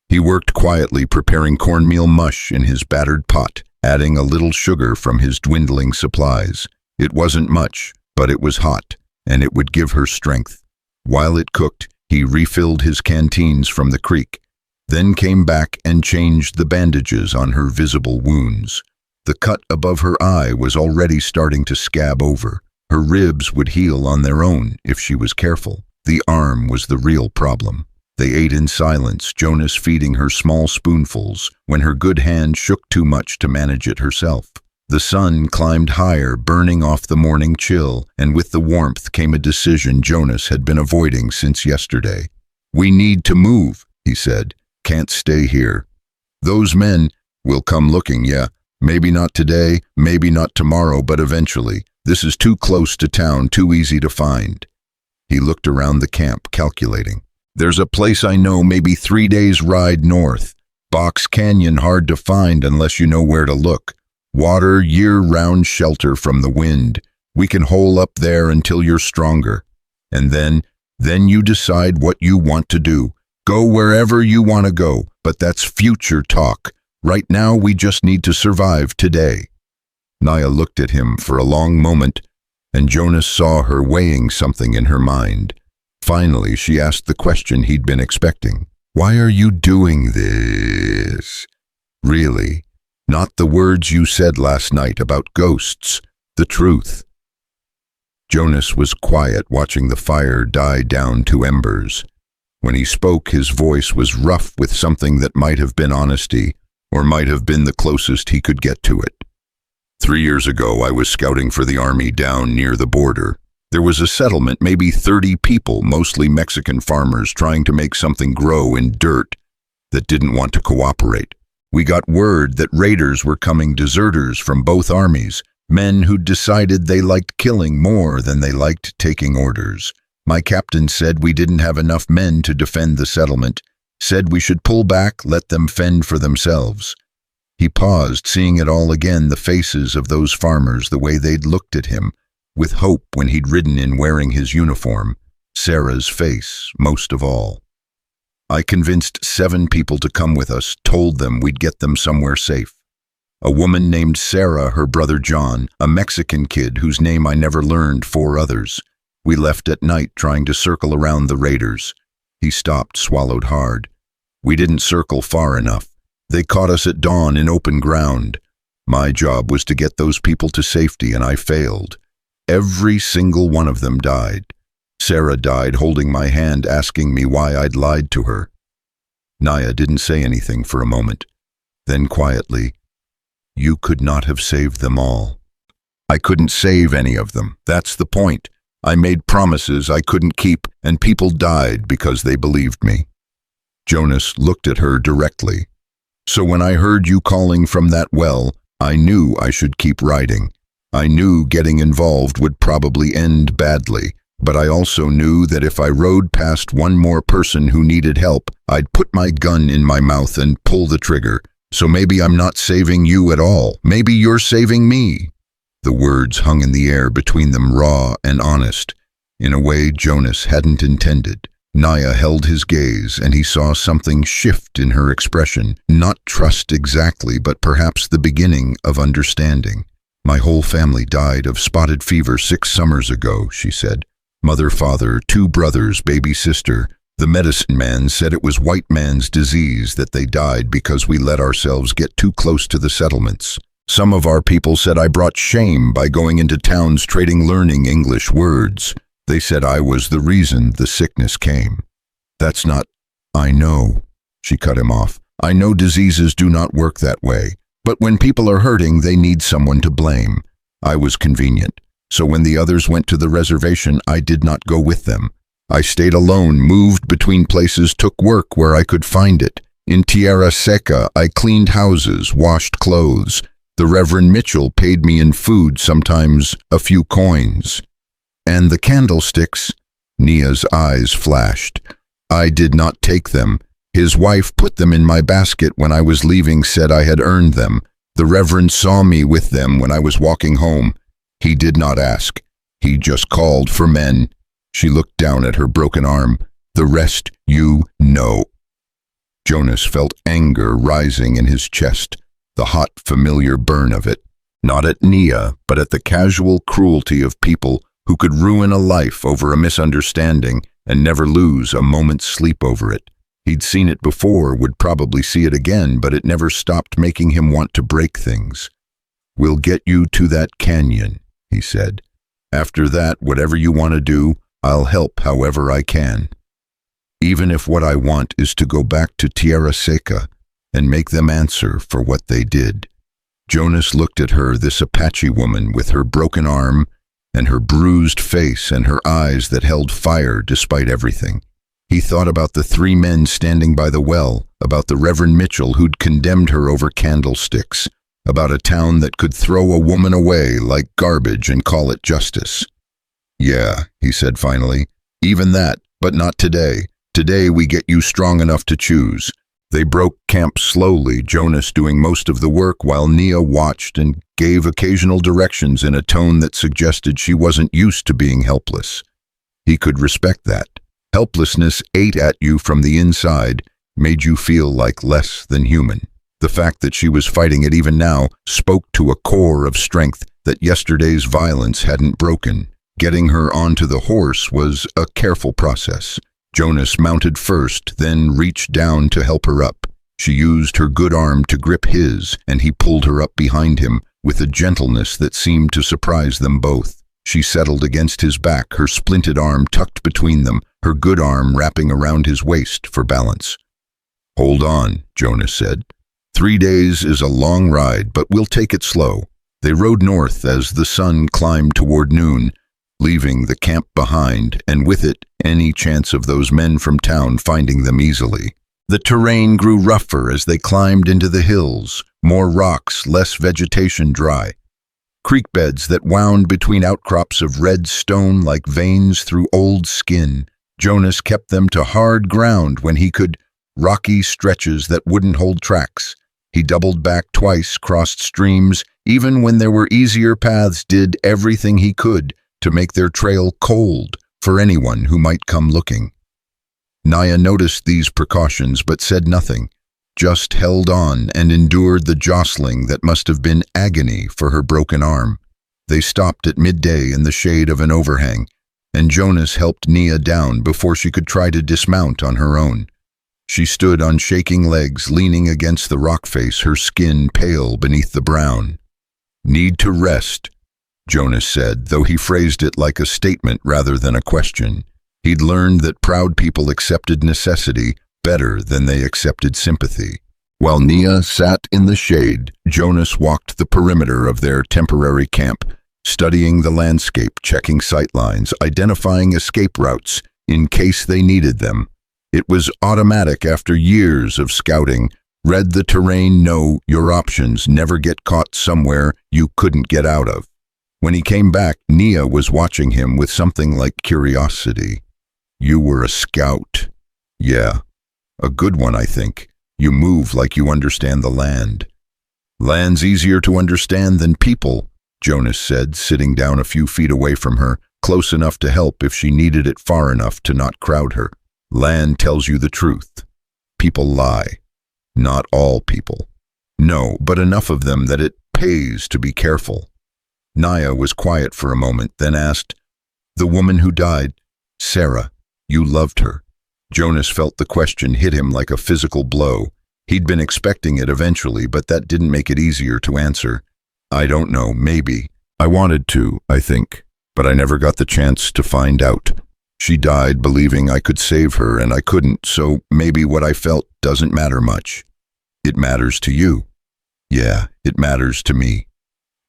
He worked quietly, preparing cornmeal mush in his battered pot, adding a little sugar from his dwindling supplies. It wasn't much, but it was hot, and it would give her strength. While it cooked, he refilled his canteens from the creek, then came back and changed the bandages on her visible wounds. The cut above her eye was already starting to scab over. Her ribs would heal on their own if she was careful. The arm was the real problem. They ate in silence, Jonas feeding her small spoonfuls when her good hand shook too much to manage it herself. The sun climbed higher, burning off the morning chill, and with the warmth came a decision Jonas had been avoiding since yesterday. "We need to move," he said. "Can't stay here. Those men will come looking, yeah. Maybe not today, maybe not tomorrow, but eventually. This is too close to town, too easy to find." He looked around the camp, calculating. "There's a place I know, maybe 3 days' ride north. Box Canyon, hard to find unless you know where to look. Water, year-round shelter from the wind. We can hole up there until you're stronger. And then you decide what you want to do. Go wherever you want to go, but that's future talk. Right now we just need to survive today." Nia looked at him for a long moment, and Jonas saw her weighing something in her mind. Finally, she asked the question he'd been expecting. Why are you doing this? Really, not the words you said last night about ghosts, the truth. Jonas was quiet, watching the fire die down to embers. When he spoke, his voice was rough with something that might have been honesty, or might have been the closest he could get to it. 3 years ago, I was scouting for the army down near the border. There was a settlement, maybe 30 people, mostly Mexican farmers, trying to make something grow in dirt that didn't want to cooperate. We got word that raiders were coming, deserters from both armies, men who'd decided they liked killing more than they liked taking orders. My captain said we didn't have enough men to defend the settlement, said we should pull back, let them fend for themselves. He paused, seeing it all again, the faces of those farmers, the way they'd looked at him, with hope when he'd ridden in wearing his uniform. Sarah's face, most of all. I convinced 7 people to come with us, told them we'd get them somewhere safe. A woman named Sarah, her brother John, a Mexican kid whose name I never learned, 4 others. We left at night, trying to circle around the raiders. He stopped, swallowed hard. We didn't circle far enough. They caught us at dawn in open ground. My job was to get those people to safety, and I failed. Every single one of them died. Sarah died holding my hand, asking me why I'd lied to her. Naya didn't say anything for a moment. Then quietly, "You could not have saved them all." I couldn't save any of them. That's the point. I made promises I couldn't keep, and people died because they believed me. Jonas looked at her directly. "So when I heard you calling from that well, I knew I should keep riding. I knew getting involved would probably end badly, but I also knew that if I rode past one more person who needed help, I'd put my gun in my mouth and pull the trigger. So maybe I'm not saving you at all. Maybe you're saving me." The words hung in the air between them, raw and honest, in a way Jonas hadn't intended. Naya held his gaze, and he saw something shift in her expression. Not trust exactly, but perhaps the beginning of understanding. "My whole family died of spotted fever 6 summers ago," she said. "Mother, father, 2 brothers, baby sister. The medicine man said it was white man's disease, that they died because we let ourselves get too close to the settlements. Some of our people said I brought shame by going into towns trading, learning English words. They said I was the reason the sickness came. That's not—" "I know," she cut him off. "I know diseases do not work that way. But when people are hurting, they need someone to blame. I was convenient. So when the others went to the reservation, I did not go with them. I stayed alone, moved between places, took work where I could find it. In Tierra Seca, I cleaned houses, washed clothes. The Reverend Mitchell paid me in food, sometimes a few coins. And the candlesticks," Nia's eyes flashed. "I did not take them. His wife put them in my basket when I was leaving, said I had earned them. The Reverend saw me with them when I was walking home. He did not ask. He just called for men." She looked down at her broken arm. "The rest you know." Jonas felt anger rising in his chest, the hot, familiar burn of it. Not at Nia, but at the casual cruelty of people who could ruin a life over a misunderstanding and never lose a moment's sleep over it. He'd seen it before, would probably see it again, but it never stopped making him want to break things. "We'll get you to that canyon," he said. "After that, whatever you want to do, I'll help however I can. Even if what I want is to go back to Tierra Seca and make them answer for what they did." Jonas looked at her, this Apache woman with her broken arm and her bruised face and her eyes that held fire despite everything. He thought about the 3 men standing by the well, about the Reverend Mitchell who'd condemned her over candlesticks, about a town that could throw a woman away like garbage and call it justice. "Yeah," he said finally, "even that, but not today. Today we get you strong enough to choose." They broke camp slowly, Jonas doing most of the work while Nia watched and gave occasional directions in a tone that suggested she wasn't used to being helpless. He could respect that. Helplessness ate at you from the inside, made you feel like less than human. The fact that she was fighting it even now spoke to a core of strength that yesterday's violence hadn't broken. Getting her onto the horse was a careful process. Jonas mounted first, then reached down to help her up. She used her good arm to grip his, and he pulled her up behind him with a gentleness that seemed to surprise them both. She settled against his back, her splinted arm tucked between them, her good arm wrapping around his waist for balance. "Hold on," Jonas said. 3 days is a long ride, but we'll take it slow." They rode north as the sun climbed toward noon, leaving the camp behind, and with it any chance of those men from town finding them easily. The terrain grew rougher as they climbed into the hills, more rocks, less vegetation dry. Creek beds that wound between outcrops of red stone like veins through old skin. Jonas kept them to hard ground when he could, rocky stretches that wouldn't hold tracks. He doubled back twice, crossed streams, even when there were easier paths, did everything he could to make their trail cold for anyone who might come looking. Naya noticed these precautions but said nothing, just held on and endured the jostling that must have been agony for her broken arm. They stopped at midday in the shade of an overhang, and Jonas helped Nia down before she could try to dismount on her own. She stood on shaking legs, leaning against the rock face, her skin pale beneath the brown. "Need to rest," Jonas said, though he phrased it like a statement rather than a question. He'd learned that proud people accepted necessity better than they accepted sympathy. While Nia sat in the shade, Jonas walked the perimeter of their temporary camp, studying the landscape, checking sightlines, identifying escape routes in case they needed them. It was automatic after years of scouting. Read the terrain, know your options, never get caught somewhere you couldn't get out of. When he came back, Nia was watching him with something like curiosity. "You were a scout." "Yeah. A good one, I think. You move like you understand the land." "Land's easier to understand than people," Jonas said, sitting down a few feet away from her, close enough to help if she needed it, far enough to not crowd her. "Land tells you the truth. People lie. Not all people. No, but enough of them that it pays to be careful." Naya was quiet for a moment, then asked, "The woman who died, Sarah, you loved her?" Jonas felt the question hit him like a physical blow. He'd been expecting it eventually, but that didn't make it easier to answer. "I don't know, maybe. I wanted to, I think, but I never got the chance to find out. She died believing I could save her, and I couldn't, so maybe what I felt doesn't matter much." "It matters to you." "Yeah, it matters to me."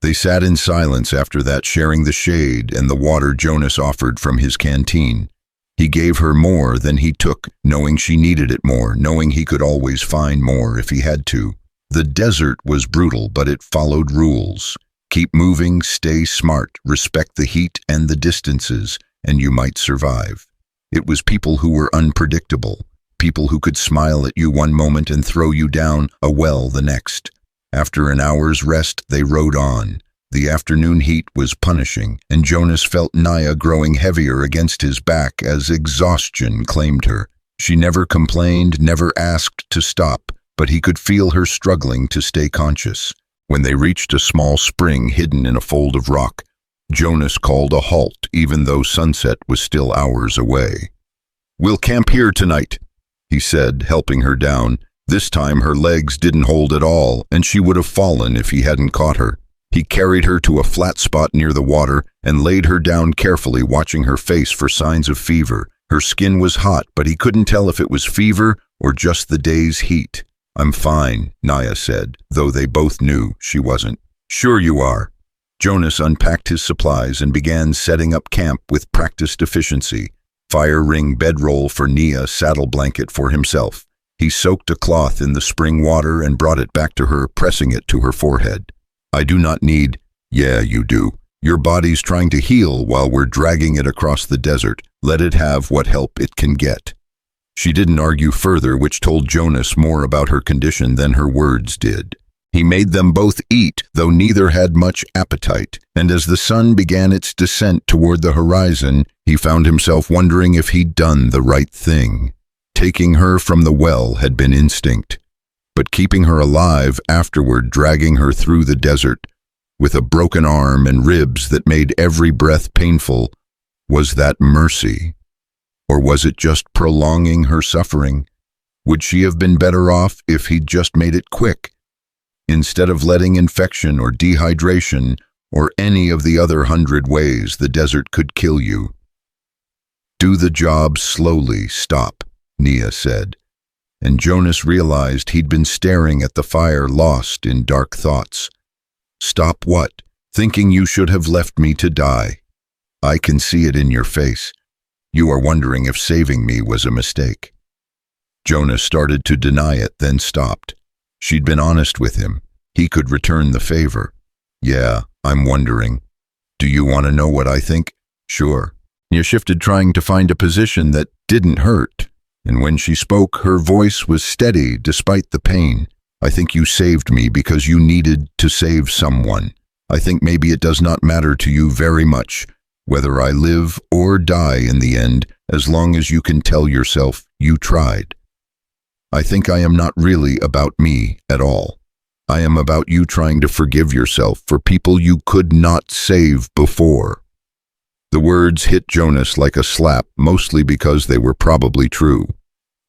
They sat in silence after that, sharing the shade and the water Jonas offered from his canteen. He gave her more than he took, knowing she needed it more, knowing he could always find more if he had to. The desert was brutal, but it followed rules. Keep moving, stay smart, respect the heat and the distances, and you might survive. It was people who were unpredictable, people who could smile at you one moment and throw you down a well the next. After an hour's rest, they rode on. The afternoon heat was punishing, and Jonas felt Naya growing heavier against his back as exhaustion claimed her. She never complained, never asked to stop, but he could feel her struggling to stay conscious. When they reached a small spring hidden in a fold of rock, Jonas called a halt, even though sunset was still hours away. "We'll camp here tonight," he said, helping her down. This time her legs didn't hold at all, and she would have fallen if he hadn't caught her. He carried her to a flat spot near the water and laid her down carefully, watching her face for signs of fever. Her skin was hot, but he couldn't tell if it was fever or just the day's heat. "I'm fine," Naya said, though they both knew she wasn't. "Sure you are." Jonas unpacked his supplies and began setting up camp with practiced efficiency. Fire ring bedroll for Nia, saddle blanket for himself. He soaked a cloth in the spring water and brought it back to her, pressing it to her forehead. "I do not need—" "Yeah, you do. Your body's trying to heal while we're dragging it across the desert. Let it have what help it can get." She didn't argue further, which told Jonas more about her condition than her words did. He made them both eat, though neither had much appetite, and as the sun began its descent toward the horizon, he found himself wondering if he'd done the right thing. Taking her from the well had been instinct, but keeping her alive afterward, dragging her through the desert, with a broken arm and ribs that made every breath painful, was that mercy? Or was it just prolonging her suffering? Would she have been better off if he'd just made it quick, instead of letting infection or dehydration or any of the other 100 ways the desert could kill you? Do the job slowly, stop, Nia said, and Jonas realized he'd been staring at the fire, lost in dark thoughts. Stop what? Thinking you should have left me to die. I can see it in your face. You are wondering if saving me was a mistake. Jonas started to deny it, then stopped. She'd been honest with him. He could return the favor. Yeah, I'm wondering. Do you want to know what I think? Sure. Nia shifted, trying to find a position that didn't hurt, and when she spoke, her voice was steady despite the pain. I think you saved me because you needed to save someone. I think maybe it does not matter to you very much whether I live or die in the end, as long as you can tell yourself you tried. I think I am not really about me at all. I am about you trying to forgive yourself for people you could not save before. The words hit Jonas like a slap, mostly because they were probably true.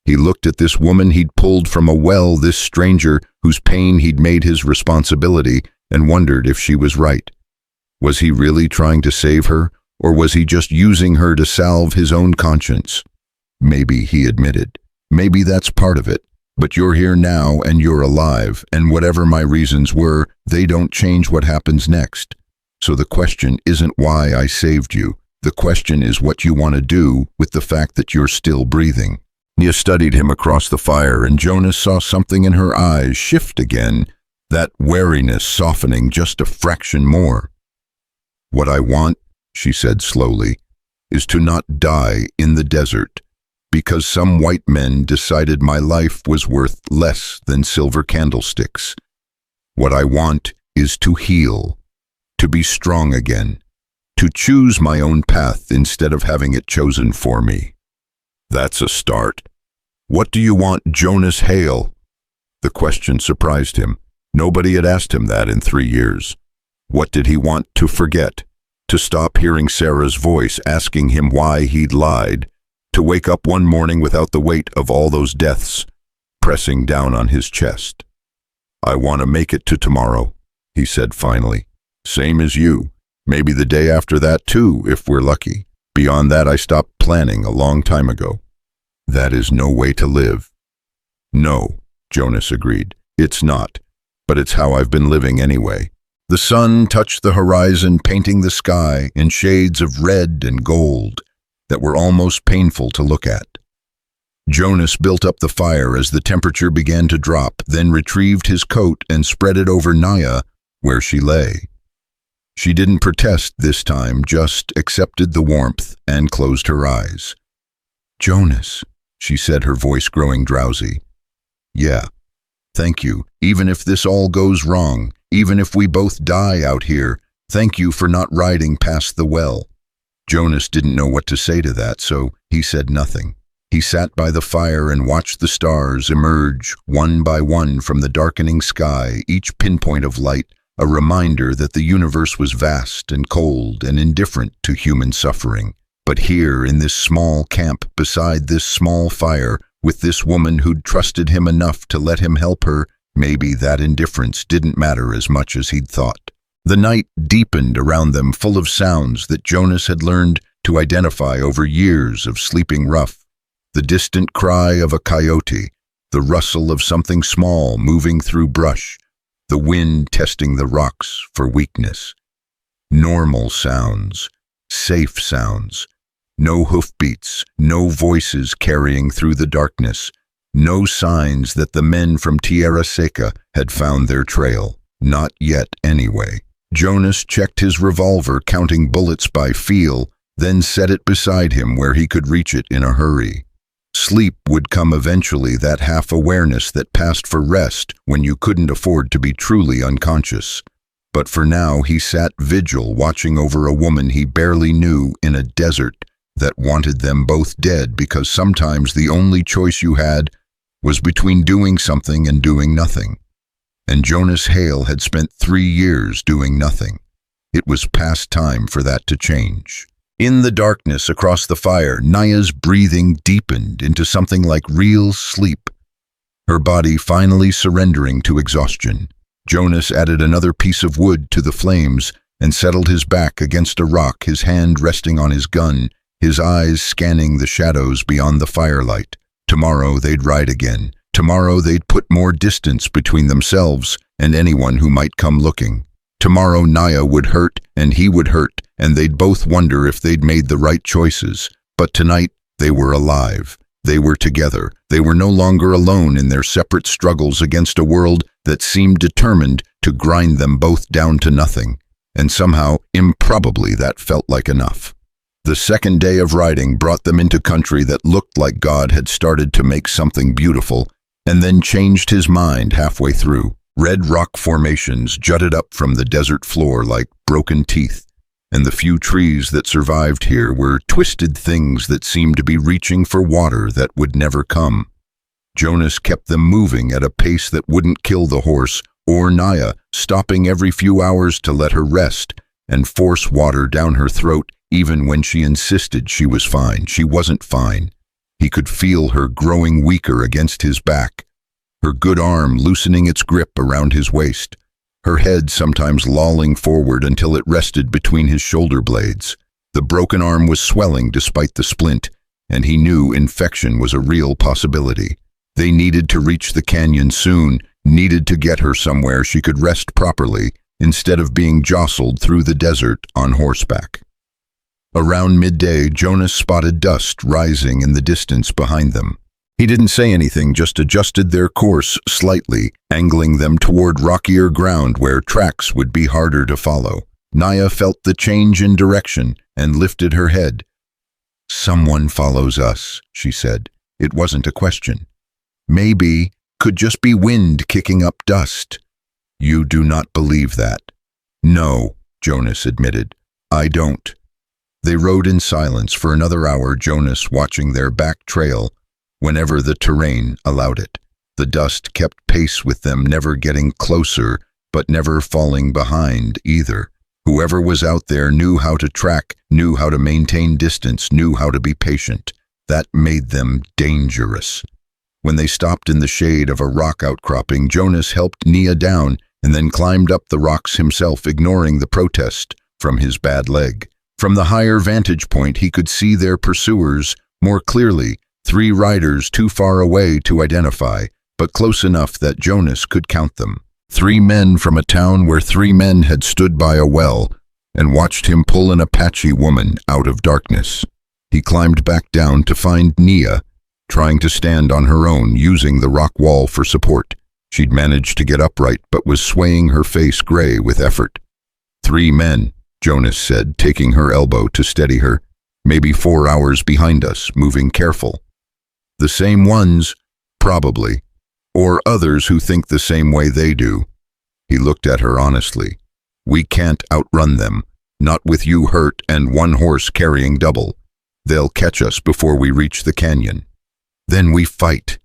He looked at this woman he'd pulled from a well, this stranger whose pain he'd made his responsibility, and wondered if she was right. Was he really trying to save her, or was he just using her to salve his own conscience? Maybe, he admitted. Maybe that's part of it. But you're here now and you're alive, and whatever my reasons were, they don't change what happens next. So the question isn't why I saved you. The question is what you want to do with the fact that you're still breathing. Nia studied him across the fire, and Jonas saw something in her eyes shift again, that wariness softening just a fraction more. What I want, she said slowly, is to not die in the desert, because some white men decided my life was worth less than silver candlesticks. What I want is to heal, to be strong again, to choose my own path instead of having it chosen for me. That's a start. What do you want, Jonas Hale? The question surprised him. Nobody had asked him that in 3 years. What did he want to forget? To stop hearing Sarah's voice asking him why he'd lied? To wake up one morning without the weight of all those deaths pressing down on his chest? I want to make it to tomorrow, he said finally. Same as you. Maybe the day after that too, if we're lucky. Beyond that, I stopped planning a long time ago. That is no way to live. No, Jonas agreed. It's not. But it's how I've been living anyway. The sun touched the horizon, painting the sky in shades of red and gold that were almost painful to look at. Jonas built up the fire as the temperature began to drop, then retrieved his coat and spread it over Nia where she lay. She didn't protest this time, just accepted the warmth and closed her eyes. Jonas, she said, her voice growing drowsy. Yeah, thank you. Even if this all goes wrong, even if we both die out here, thank you for not riding past the well. Jonas didn't know what to say to that, so he said nothing. He sat by the fire and watched the stars emerge one by one from the darkening sky, each pinpoint of light a reminder that the universe was vast and cold and indifferent to human suffering. But here, in this small camp, beside this small fire, with this woman who'd trusted him enough to let him help her, maybe that indifference didn't matter as much as he'd thought. The night deepened around them, full of sounds that Jonas had learned to identify over years of sleeping rough. The distant cry of a coyote, the rustle of something small moving through brush, the wind testing the rocks for weakness. Normal sounds, safe sounds. No hoofbeats, no voices carrying through the darkness, no signs that the men from Tierra Seca had found their trail. Not yet, anyway. Jonas checked his revolver, counting bullets by feel, then set it beside him where he could reach it in a hurry. Sleep would come eventually, that half-awareness that passed for rest when you couldn't afford to be truly unconscious. But for now, he sat vigil, watching over a woman he barely knew in a desert that wanted them both dead, because sometimes the only choice you had was between doing something and doing nothing. And Jonas Hale had spent 3 years doing nothing. It was past time for that to change. In the darkness across the fire, Naya's breathing deepened into something like real sleep, her body finally surrendering to exhaustion. Jonas added another piece of wood to the flames and settled his back against a rock, his hand resting on his gun, his eyes scanning the shadows beyond the firelight. Tomorrow they'd ride again. Tomorrow they'd put more distance between themselves and anyone who might come looking. Tomorrow Naya would hurt and he would hurt, and they'd both wonder if they'd made the right choices. But tonight they were alive. They were together. They were no longer alone in their separate struggles against a world that seemed determined to grind them both down to nothing. And somehow, improbably, that felt like enough. The second day of riding brought them into country that looked like God had started to make something beautiful, and then changed his mind halfway through. Red rock formations jutted up from the desert floor like broken teeth, and the few trees that survived here were twisted things that seemed to be reaching for water that would never come. Jonas kept them moving at a pace that wouldn't kill the horse or Naya, stopping every few hours to let her rest and force water down her throat even when she insisted she was fine. She wasn't fine. He could feel her growing weaker against his back, her good arm loosening its grip around his waist, her head sometimes lolling forward until it rested between his shoulder blades. The broken arm was swelling despite the splint, and he knew infection was a real possibility. They needed to reach the canyon soon, needed to get her somewhere she could rest properly instead of being jostled through the desert on horseback. Around midday, Jonas spotted dust rising in the distance behind them. He didn't say anything, just adjusted their course slightly, angling them toward rockier ground where tracks would be harder to follow. Naya felt the change in direction and lifted her head. "Someone follows us," she said. It wasn't a question. Maybe could just be wind kicking up dust. "You do not believe that?" "No," Jonas admitted. "I don't." They rode in silence for another hour, Jonas watching their back trail whenever the terrain allowed it. The dust kept pace with them, never getting closer, but never falling behind either. Whoever was out there knew how to track, knew how to maintain distance, knew how to be patient. That made them dangerous. When they stopped in the shade of a rock outcropping, Jonas helped Nia down and then climbed up the rocks himself, ignoring the protest from his bad leg. From the higher vantage point, he could see their pursuers more clearly, 3 riders too far away to identify, but close enough that Jonas could count them. 3 men from a town where 3 men had stood by a well and watched him pull an Apache woman out of darkness. He climbed back down to find Nia, trying to stand on her own, using the rock wall for support. She'd managed to get upright, but was swaying her face gray with effort. 3 men, Jonas said, taking her elbow to steady her. "Maybe 4 hours behind us, moving careful." "The same ones, probably. Or others who think the same way they do." He looked at her honestly. "We can't outrun them, not with you hurt and 1 horse carrying double. They'll catch us before we reach the canyon. Then we fight."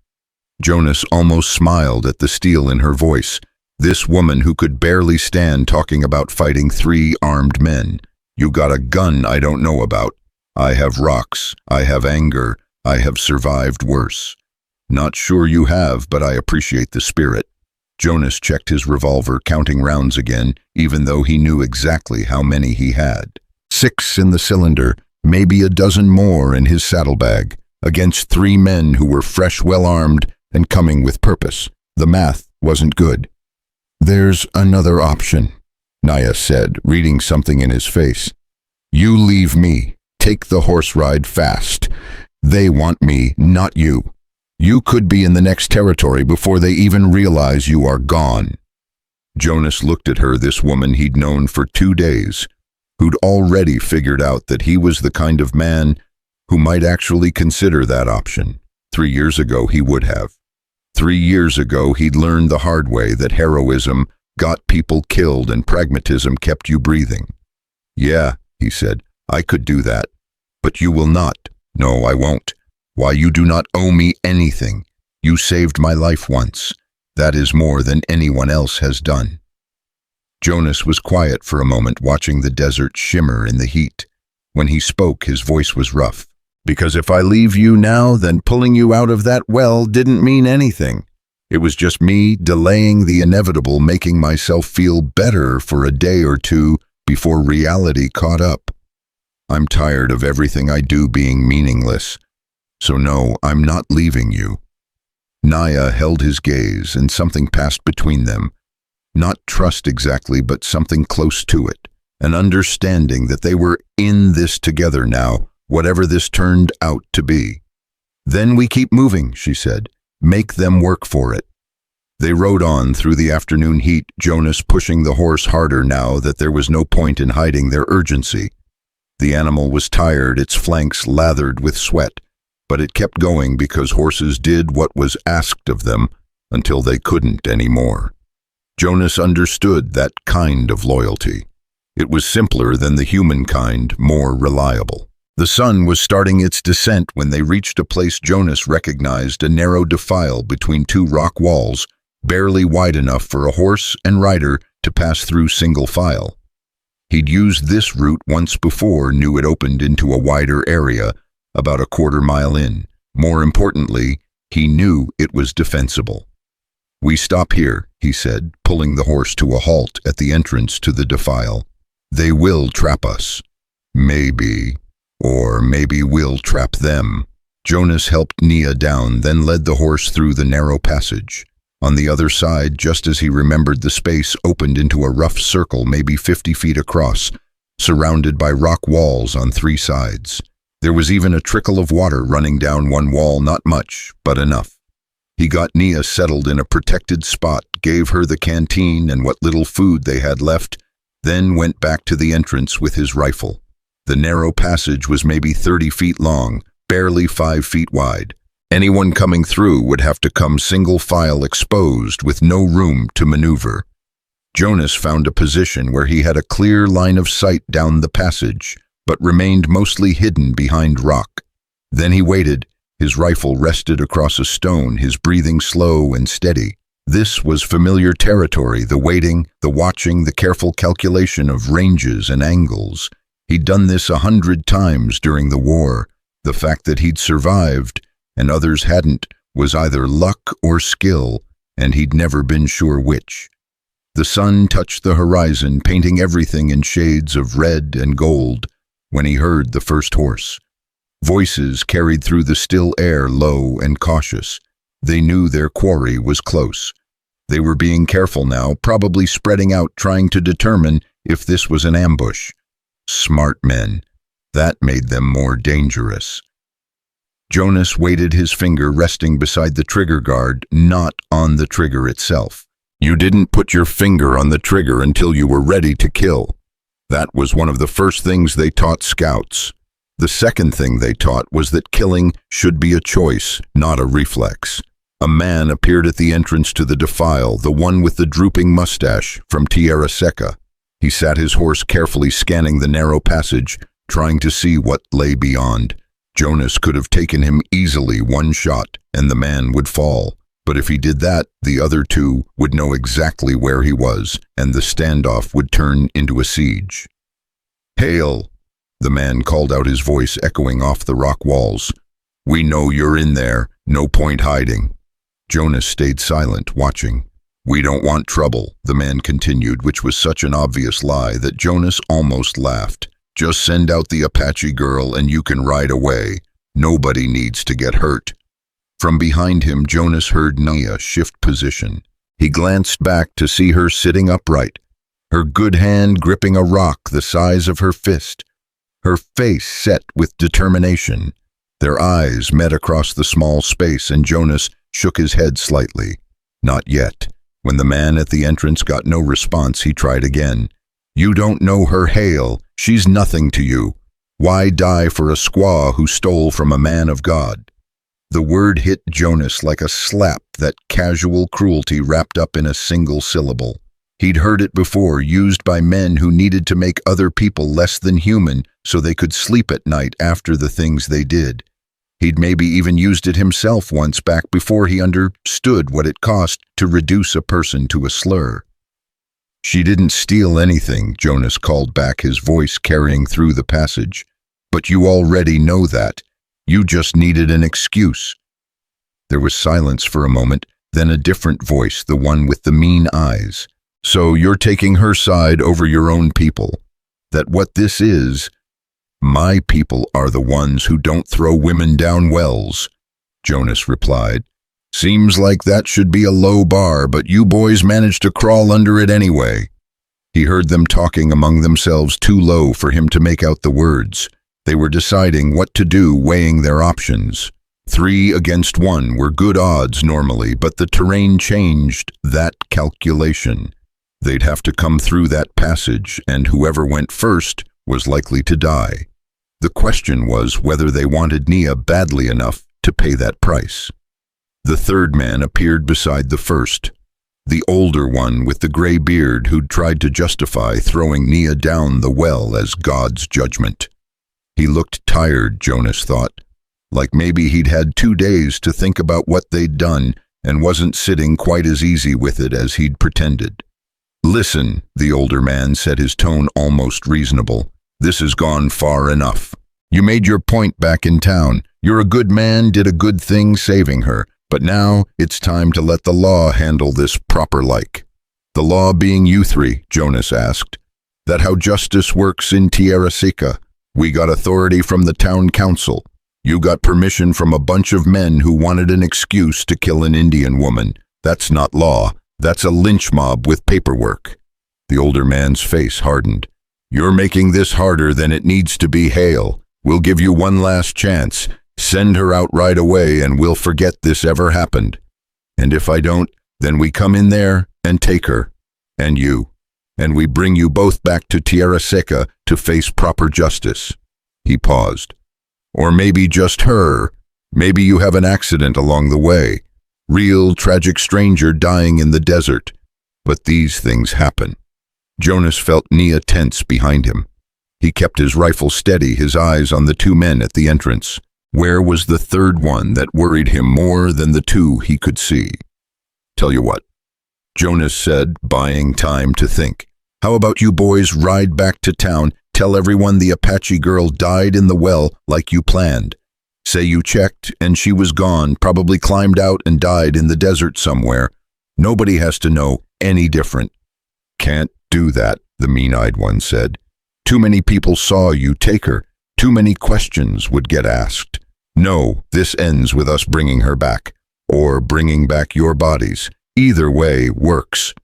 Jonas almost smiled at the steel in her voice. This woman who could barely stand talking about fighting 3 armed men. "You got a gun I don't know about. I have rocks. I have anger. I have survived worse." "Not sure you have, but I appreciate the spirit." Jonas checked his revolver, counting rounds again, even though he knew exactly how many he had. 6 in the cylinder, maybe a dozen more in his saddlebag, against 3 men who were fresh, well-armed, and coming with purpose. The math wasn't good. "There's another option," Naya said, reading something in his face. "You leave me. Take the horse ride fast. They want me, not you. You could be in the next territory before they even realize you are gone." Jonas looked at her, this woman he'd known for 2 days, who'd already figured out that he was the kind of man who might actually consider that option. 3 years ago, he would have. 3 years ago, he'd learned the hard way that heroism got people killed and pragmatism kept you breathing. "Yeah," he said, "I could do that. But you will not." "No, I won't. Why, you do not owe me anything. You saved my life once. That is more than anyone else has done." Jonas was quiet for a moment, watching the desert shimmer in the heat. When he spoke, his voice was rough. "Because if I leave you now, then pulling you out of that well didn't mean anything. It was just me delaying the inevitable, making myself feel better for a day or two before reality caught up. I'm tired of everything I do being meaningless. So no, I'm not leaving you." Naya held his gaze, and something passed between them. Not trust exactly, but something close to it. An understanding that they were in this together now, whatever this turned out to be. "Then we keep moving," she said. "Make them work for it." They rode on through the afternoon heat, Jonas pushing the horse harder now that there was no point in hiding their urgency. The animal was tired, its flanks lathered with sweat, but it kept going because horses did what was asked of them until they couldn't anymore. Jonas understood that kind of loyalty. It was simpler than the human kind, more reliable. The sun was starting its descent when they reached a place Jonas recognized, a narrow defile between two rock walls, barely wide enough for a horse and rider to pass through single file. He'd used this route once before, knew it opened into a wider area, about a quarter-mile in. More importantly, he knew it was defensible. "We stop here," he said, pulling the horse to a halt at the entrance to the defile. "They will trap us. Maybe. Or maybe we'll trap them." Jonas helped Nia down, then led the horse through the narrow passage. On the other side, just as he remembered, the space opened into a rough circle, maybe 50 feet across, surrounded by rock walls on three sides. There was even a trickle of water running down one wall, not much, but enough. He got Nia settled in a protected spot, gave her the canteen and what little food they had left, then went back to the entrance with his rifle. The narrow passage was maybe 30 feet long, barely 5 feet wide. Anyone coming through would have to come single file, exposed, with no room to maneuver. Jonas found a position where he had a clear line of sight down the passage, but remained mostly hidden behind rock. Then he waited, his rifle rested across a stone, his breathing slow and steady. This was familiar territory, the waiting, the watching, the careful calculation of ranges and angles. He'd done this 100 times during the war. The fact that he'd survived, and others hadn't, was either luck or skill, and he'd never been sure which. The sun touched the horizon, painting everything in shades of red and gold, when he heard the first horse. Voices carried through the still air, low and cautious. They knew their quarry was close. They were being careful now, probably spreading out, trying to determine if this was an ambush. Smart men. That made them more dangerous. Jonas waited, his finger resting beside the trigger guard, not on the trigger itself. You didn't put your finger on the trigger until you were ready to kill. That was one of the first things they taught scouts. The second thing they taught was that killing should be a choice, not a reflex. A man appeared at the entrance to the defile, the one with the drooping mustache, from Tierra Seca. He sat his horse, carefully scanning the narrow passage, trying to see what lay beyond. Jonas could have taken him easily, one shot, and the man would fall. But if he did that, the other two would know exactly where he was, and the standoff would turn into a siege. "Hale," the man called out, his voice echoing off the rock walls. "We know you're in there, no point hiding." Jonas stayed silent, watching. "We don't want trouble," the man continued, which was such an obvious lie that Jonas almost laughed. "Just send out the Apache girl and you can ride away. Nobody needs to get hurt." From behind him, Jonas heard Nia shift position. He glanced back to see her sitting upright, her good hand gripping a rock the size of her fist, her face set with determination. Their eyes met across the small space, and Jonas shook his head slightly. Not yet. When the man at the entrance got no response, he tried again. "You don't know her, Hale. She's nothing to you. Why die for a squaw who stole from a man of God?" The word hit Jonas like a slap, that casual cruelty wrapped up in a single syllable. He'd heard it before, used by men who needed to make other people less than human so they could sleep at night after the things they did. He'd maybe even used it himself once back before he understood what it cost to reduce a person to a slur. "She didn't steal anything," Jonas called back, his voice carrying through the passage. But you already know that. You just needed an excuse." There was silence for a moment, then a different voice, the one with the mean eyes. "So you're taking her side over your own people. That what this is? My people are the ones who don't throw women down wells," Jonas replied. "Seems like that should be a low bar, but you boys managed to crawl under it anyway." He heard them talking among themselves too low for him to make out the words. They were deciding what to do, weighing their options. 3 against 1 were good odds normally, but the terrain changed that calculation. They'd have to come through that passage, and whoever went first was likely to die. The question was whether they wanted Nia badly enough to pay that price. The third man appeared beside the first, the older one with the gray beard who'd tried to justify throwing Nia down the well as God's judgment. He looked tired, Jonas thought, like maybe he'd had 2 days to think about what they'd done and wasn't sitting quite as easy with it as he'd pretended. "Listen," the older man said, his tone almost reasonable. "This has gone far enough. You made your point back in town. You're a good man, did a good thing saving her. But now it's time to let the law handle this proper-like." "The law being you 3, Jonas asked. "That how justice works in Tierra Seca? We got authority from the town council. You got permission from a bunch of men who wanted an excuse to kill an Indian woman. That's not law. That's a lynch mob with paperwork." The older man's face hardened. "You're making this harder than it needs to be, Hale. We'll give you one last chance. Send her out right away and we'll forget this ever happened. And if I don't, then we come in there and take her. And you. And we bring you both back to Tierra Seca to face proper justice." He paused. "Or maybe just her. Maybe you have an accident along the way. Real tragic stranger dying in the desert. But these things happen." Jonas felt Nia tense behind him. He kept his rifle steady, his eyes on the 2 men at the entrance. Where was the third one that worried him more than the 2 he could see? "Tell you what," Jonas said, buying time to think. "How about you boys ride back to town, tell everyone the Apache girl died in the well like you planned. Say you checked and she was gone, probably climbed out and died in the desert somewhere. Nobody has to know any different." "Can't do that," the mean-eyed one said. "Too many people saw you take her. Too many questions would get asked. No, this ends with us bringing her back, or bringing back your bodies. Either way works."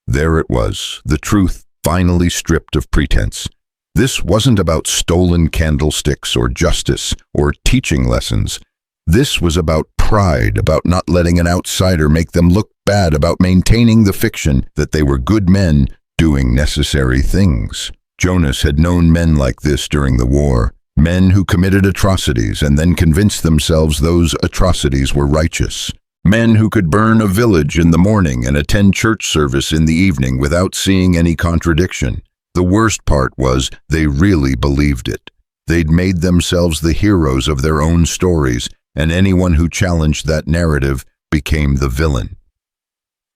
There it was, the truth finally stripped of pretense. This wasn't about stolen candlesticks or justice or teaching lessons. This was about pride, about not letting an outsider make them look bad, about maintaining the fiction that they were good men doing necessary things. Jonas had known men like this during the war, men who committed atrocities and then convinced themselves those atrocities were righteous. Men who could burn a village in the morning and attend church service in the evening without seeing any contradiction. The worst part was they really believed it. They'd made themselves the heroes of their own stories, and anyone who challenged that narrative became the villain.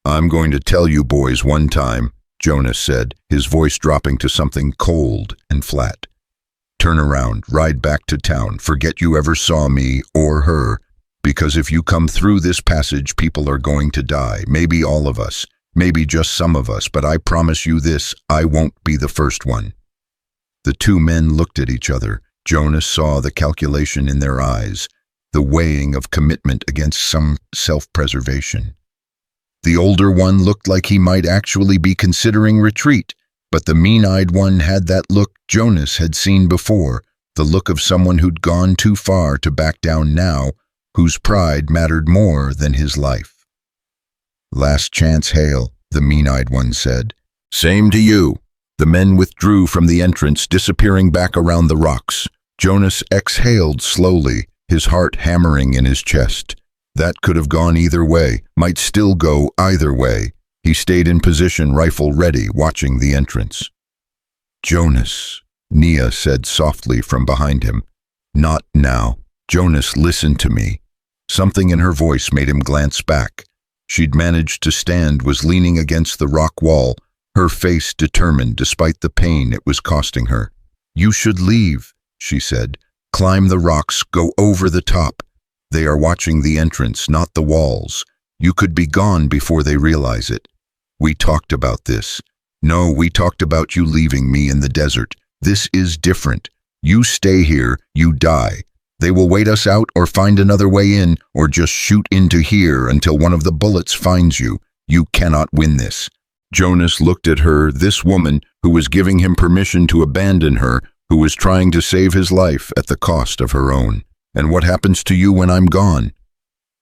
"I'm going to tell you boys one time," Jonas said, his voice dropping to something cold and flat. "Turn around, ride back to town, forget you ever saw me or her, because if you come through this passage, people are going to die, maybe all of us, maybe just some of us, but I promise you this, I won't be the first one." The 2 men looked at each other. Jonas saw the calculation in their eyes, the weighing of commitment against some self-preservation. The older one looked like he might actually be considering retreat, but the mean-eyed one had that look Jonas had seen before, the look of someone who'd gone too far to back down now, whose pride mattered more than his life. "Last chance, Hale," the mean-eyed one said. "Same to you." The men withdrew from the entrance, disappearing back around the rocks. Jonas exhaled slowly, his heart hammering in his chest. That could have gone either way, might still go either way. He stayed in position, rifle ready, watching the entrance. "Jonas," Nia said softly from behind him. "Not now. Jonas, listen to me." Something in her voice made him glance back. She'd managed to stand, was leaning against the rock wall, her face determined despite the pain it was costing her. "You should leave," she said. Climb the rocks, go over the top. They are watching the entrance, not the walls. You could be gone before they realize it. We talked about this. No, we talked about you leaving me in the desert. This is different. You stay here, you die. They will wait us out or find another way in or just shoot into here until one of the bullets finds you. You cannot win this. Jonas looked at her, this woman who was giving him permission to abandon her, who was trying to save his life at the cost of her own. And what happens to you when I'm gone?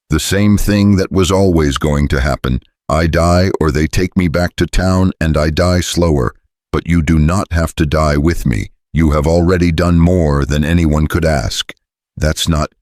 The same thing that was always going to happen. I die or they take me back to town and I die slower. But you do not have to die with me. You have already done more than anyone could ask. That's not...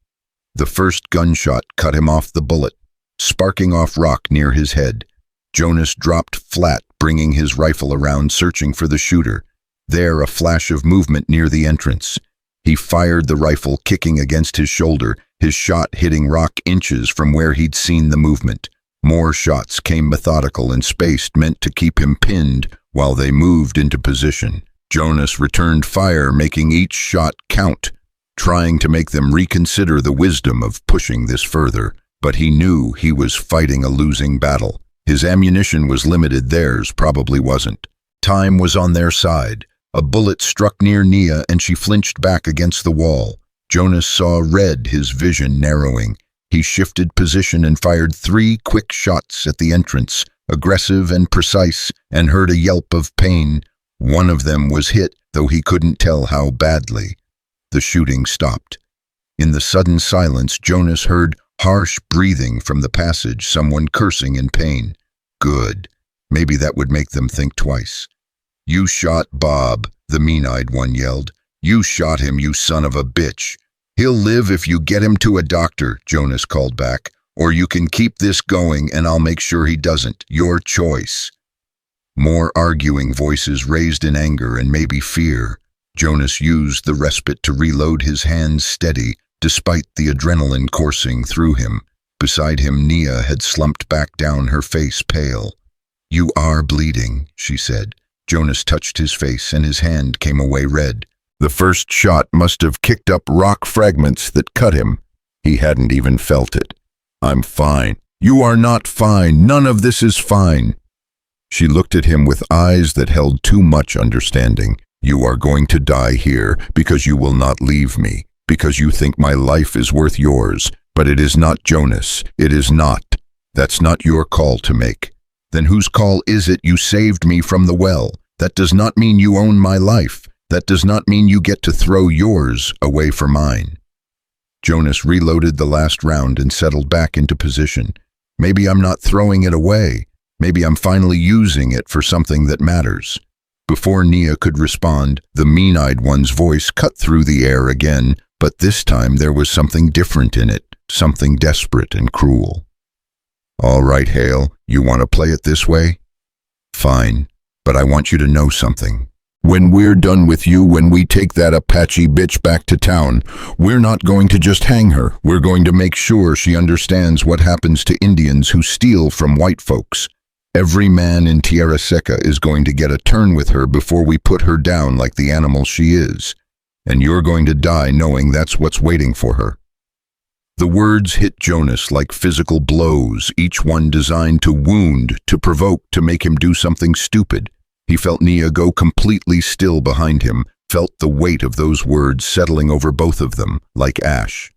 The first gunshot cut him off the bullet, sparking off rock near his head. Jonas dropped flat, bringing his rifle around, searching for the shooter. There, a flash of movement near the entrance. He fired the rifle, kicking against his shoulder, his shot hitting rock inches from where he'd seen the movement. More shots came methodical and spaced, meant to keep him pinned while they moved into position. Jonas returned fire, making each shot count, trying to make them reconsider the wisdom of pushing this further. But he knew he was fighting a losing battle. His ammunition was limited, theirs probably wasn't. Time was on their side. A bullet struck near Nia and she flinched back against the wall. Jonas saw red, his vision narrowing. He shifted position and fired 3 quick shots at the entrance, aggressive and precise, and heard a yelp of pain. One of them was hit, though he couldn't tell how badly. The shooting stopped. In the sudden silence, Jonas heard harsh breathing from the passage, someone cursing in pain. Good. Maybe that would make them think twice. You shot Bob, the mean-eyed one yelled. You shot him, you son of a bitch. He'll live if you get him to a doctor, Jonas called back. Or you can keep this going and I'll make sure he doesn't. Your choice. More arguing voices raised in anger and maybe fear. Jonas used the respite to reload, his hands steady, despite the adrenaline coursing through him. Beside him, Nia had slumped back down, her face pale. You are bleeding, she said. Jonas touched his face and his hand came away red. The first shot must have kicked up rock fragments that cut him. He hadn't even felt it. I'm fine. You are not fine. None of this is fine. She looked at him with eyes that held too much understanding. You are going to die here because you will not leave me, because you think my life is worth yours. But it is not, Jonas. It is not. That's not your call to make. Then whose call is it? You saved me from the well. That does not mean you own my life. That does not mean you get to throw yours away for mine. Jonas reloaded the last round and settled back into position. Maybe I'm not throwing it away. Maybe I'm finally using it for something that matters. Before Nia could respond, the mean-eyed one's voice cut through the air again, but this time there was something different in it, something desperate and cruel. All right, Hale, you want to play it this way? Fine, but I want you to know something. When we're done with you, when we take that Apache bitch back to town, we're not going to just hang her. We're going to make sure she understands what happens to Indians who steal from white folks. Every man in Tierra Seca is going to get a turn with her before we put her down like the animal she is. And you're going to die knowing that's what's waiting for her. The words hit Jonas like physical blows, each one designed to wound, to provoke, to make him do something stupid. He felt Nia go completely still behind him, felt the weight of those words settling over both of them, like ash.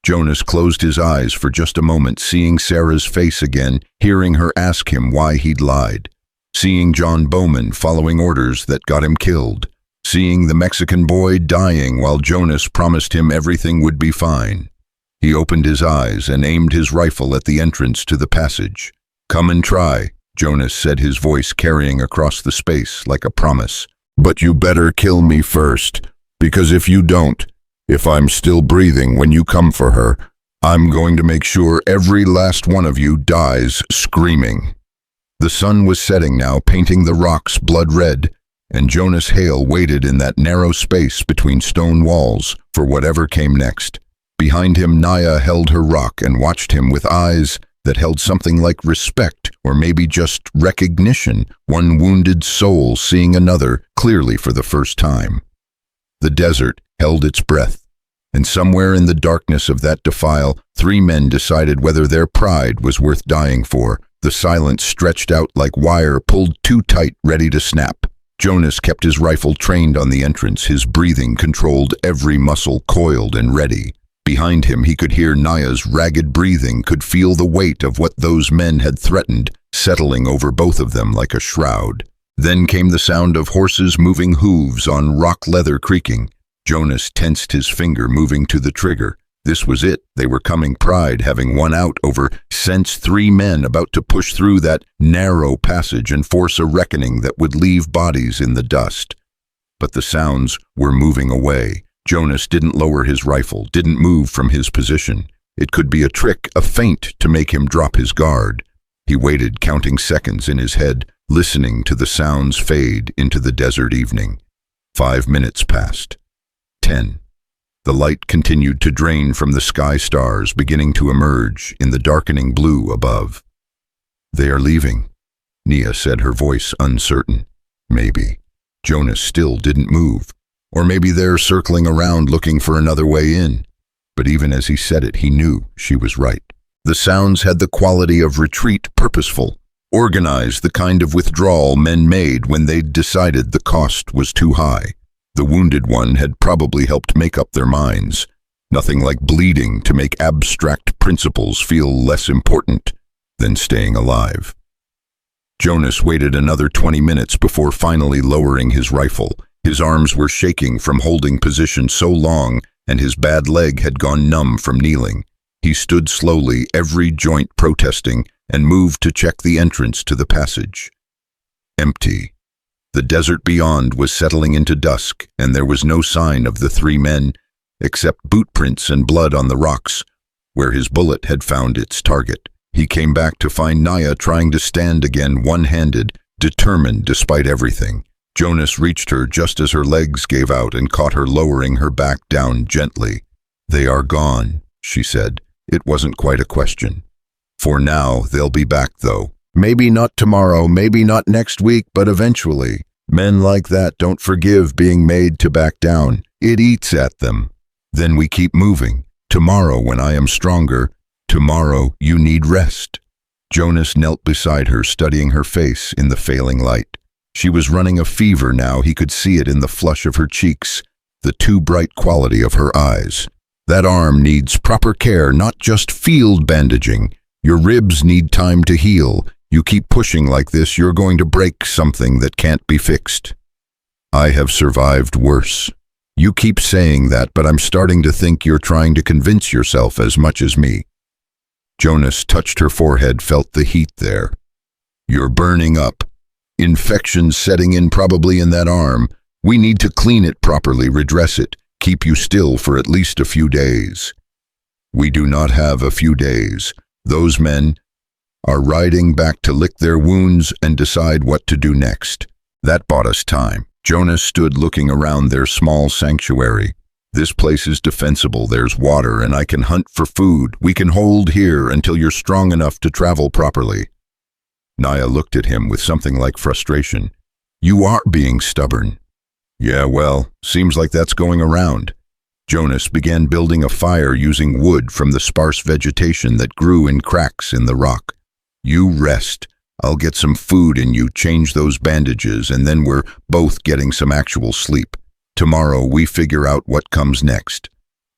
Jonas closed his eyes for just a moment, seeing Sarah's face again, hearing her ask him why he'd lied. Seeing John Bowman following orders that got him killed. Seeing the Mexican boy dying while Jonas promised him everything would be fine. He opened his eyes and aimed his rifle at the entrance to the passage. Come and try, Jonas said, his voice carrying across the space like a promise. But you better kill me first, because if you don't, if I'm still breathing when you come for her, I'm going to make sure every last one of you dies screaming. The sun was setting now, painting the rocks blood red, and Jonas Hale waited in that narrow space between stone walls for whatever came next. Behind him, Nia held her rock and watched him with eyes that held something like respect, or maybe just recognition, one wounded soul seeing another clearly for the first time. The desert held its breath. And somewhere in the darkness of that defile, 3 men decided whether their pride was worth dying for. The silence stretched out like wire pulled too tight, ready to snap. Jonas kept his rifle trained on the entrance, his breathing controlled, every muscle coiled and ready. Behind him he could hear Naya's ragged breathing, could feel the weight of what those men had threatened, settling over both of them like a shroud. Then came the sound of horses moving, hooves on rock leather creaking. Jonas tensed his finger, moving to the trigger. This was it. They were coming, pride having won out over sense, 3 men about to push through that narrow passage and force a reckoning that would leave bodies in the dust. But the sounds were moving away. Jonas didn't lower his rifle, didn't move from his position. It could be a trick, a feint to make him drop his guard. He waited, counting seconds in his head, listening to the sounds fade into the desert evening. 5 minutes passed. 10. The light continued to drain from the sky, stars beginning to emerge in the darkening blue above. "They are leaving," Nia said, her voice uncertain. Maybe. Jonas still didn't move. Or maybe they're circling around looking for another way in. But even as he said it, he knew she was right. The sounds had the quality of retreat, purposeful, organized, the kind of withdrawal men made when they'd decided the cost was too high. The wounded one had probably helped make up their minds. Nothing like bleeding to make abstract principles feel less important than staying alive. Jonas waited another 20 minutes before finally lowering his rifle. His arms were shaking from holding position so long, and his bad leg had gone numb from kneeling. He stood slowly, every joint protesting, and moved to check the entrance to the passage. Empty. The desert beyond was settling into dusk, and there was no sign of the 3 men, except boot prints and blood on the rocks, where his bullet had found its target. He came back to find Naya trying to stand again, one-handed, determined despite everything. Jonas reached her just as her legs gave out and caught her, lowering her back down gently. "They are gone," she said. It wasn't quite a question. "For now, they'll be back, though. Maybe not tomorrow, maybe not next week, but eventually. Men like that don't forgive being made to back down. It eats at them. Then we keep moving. Tomorrow, when I am stronger, tomorrow you need rest." Jonas knelt beside her, studying her face in the failing light. She was running a fever now. He could see it in the flush of her cheeks, the too bright quality of her eyes. That arm needs proper care, not just field bandaging. Your ribs need time to heal. You keep pushing like this, you're going to break something that can't be fixed. "I have survived worse. You keep saying that, but I'm starting to think you're trying to convince yourself as much as me." Jonas touched her forehead, felt the heat there. "You're burning up. Infections setting in, probably in that arm. We need to clean it properly, redress it, keep you still for at least a few days." "We do not have a few days. Those men are riding back to lick their wounds and decide what to do next. That bought us time." Jonas stood looking around their small sanctuary. "This place is defensible. There's water, and I can hunt for food. We can hold here until you're strong enough to travel properly." Naya looked at him with something like frustration. "You are being stubborn." "Yeah, well, seems like that's going around." Jonas began building a fire using wood from the sparse vegetation that grew in cracks in the rock. "You rest. I'll get some food in you, change those bandages, and then we're both getting some actual sleep. Tomorrow we figure out what comes next."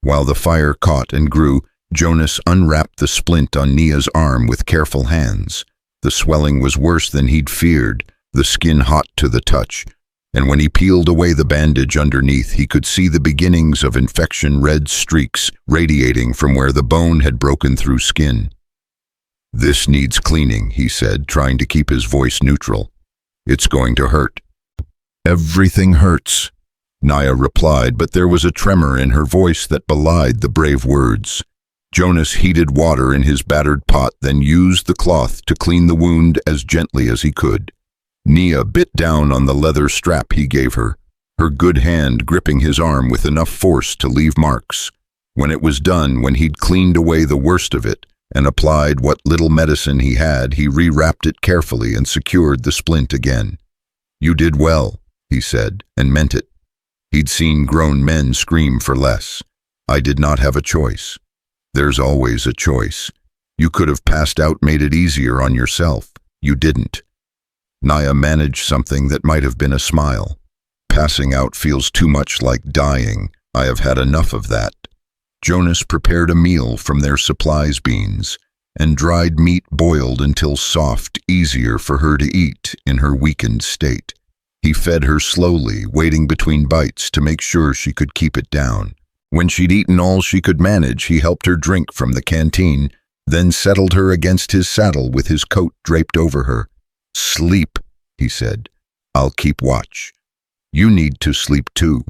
While the fire caught and grew, Jonas unwrapped the splint on Nia's arm with careful hands. The swelling was worse than he'd feared, the skin hot to the touch, and when he peeled away the bandage underneath, he could see the beginnings of infection, red streaks radiating from where the bone had broken through skin. "This needs cleaning," he said, trying to keep his voice neutral. "It's going to hurt." "Everything hurts," Naya replied, but there was a tremor in her voice that belied the brave words. Jonas heated water in his battered pot, then used the cloth to clean the wound as gently as he could. Nia bit down on the leather strap he gave her, her good hand gripping his arm with enough force to leave marks. When it was done, when he'd cleaned away the worst of it and applied what little medicine he had, he rewrapped it carefully and secured the splint again. "You did well," he said, and meant it. He'd seen grown men scream for less. I did not have a choice. There's always a choice. You could have passed out, made it easier on yourself. You didn't. Naya managed something that might have been a smile. Passing out feels too much like dying. I have had enough of that. Jonas prepared a meal from their supplies beans, and dried meat boiled until soft, easier for her to eat in her weakened state. He fed her slowly, waiting between bites to make sure she could keep it down. When she'd eaten all she could manage, he helped her drink from the canteen, then settled her against his saddle with his coat draped over her. "Sleep," he said. "I'll keep watch. You need to sleep too.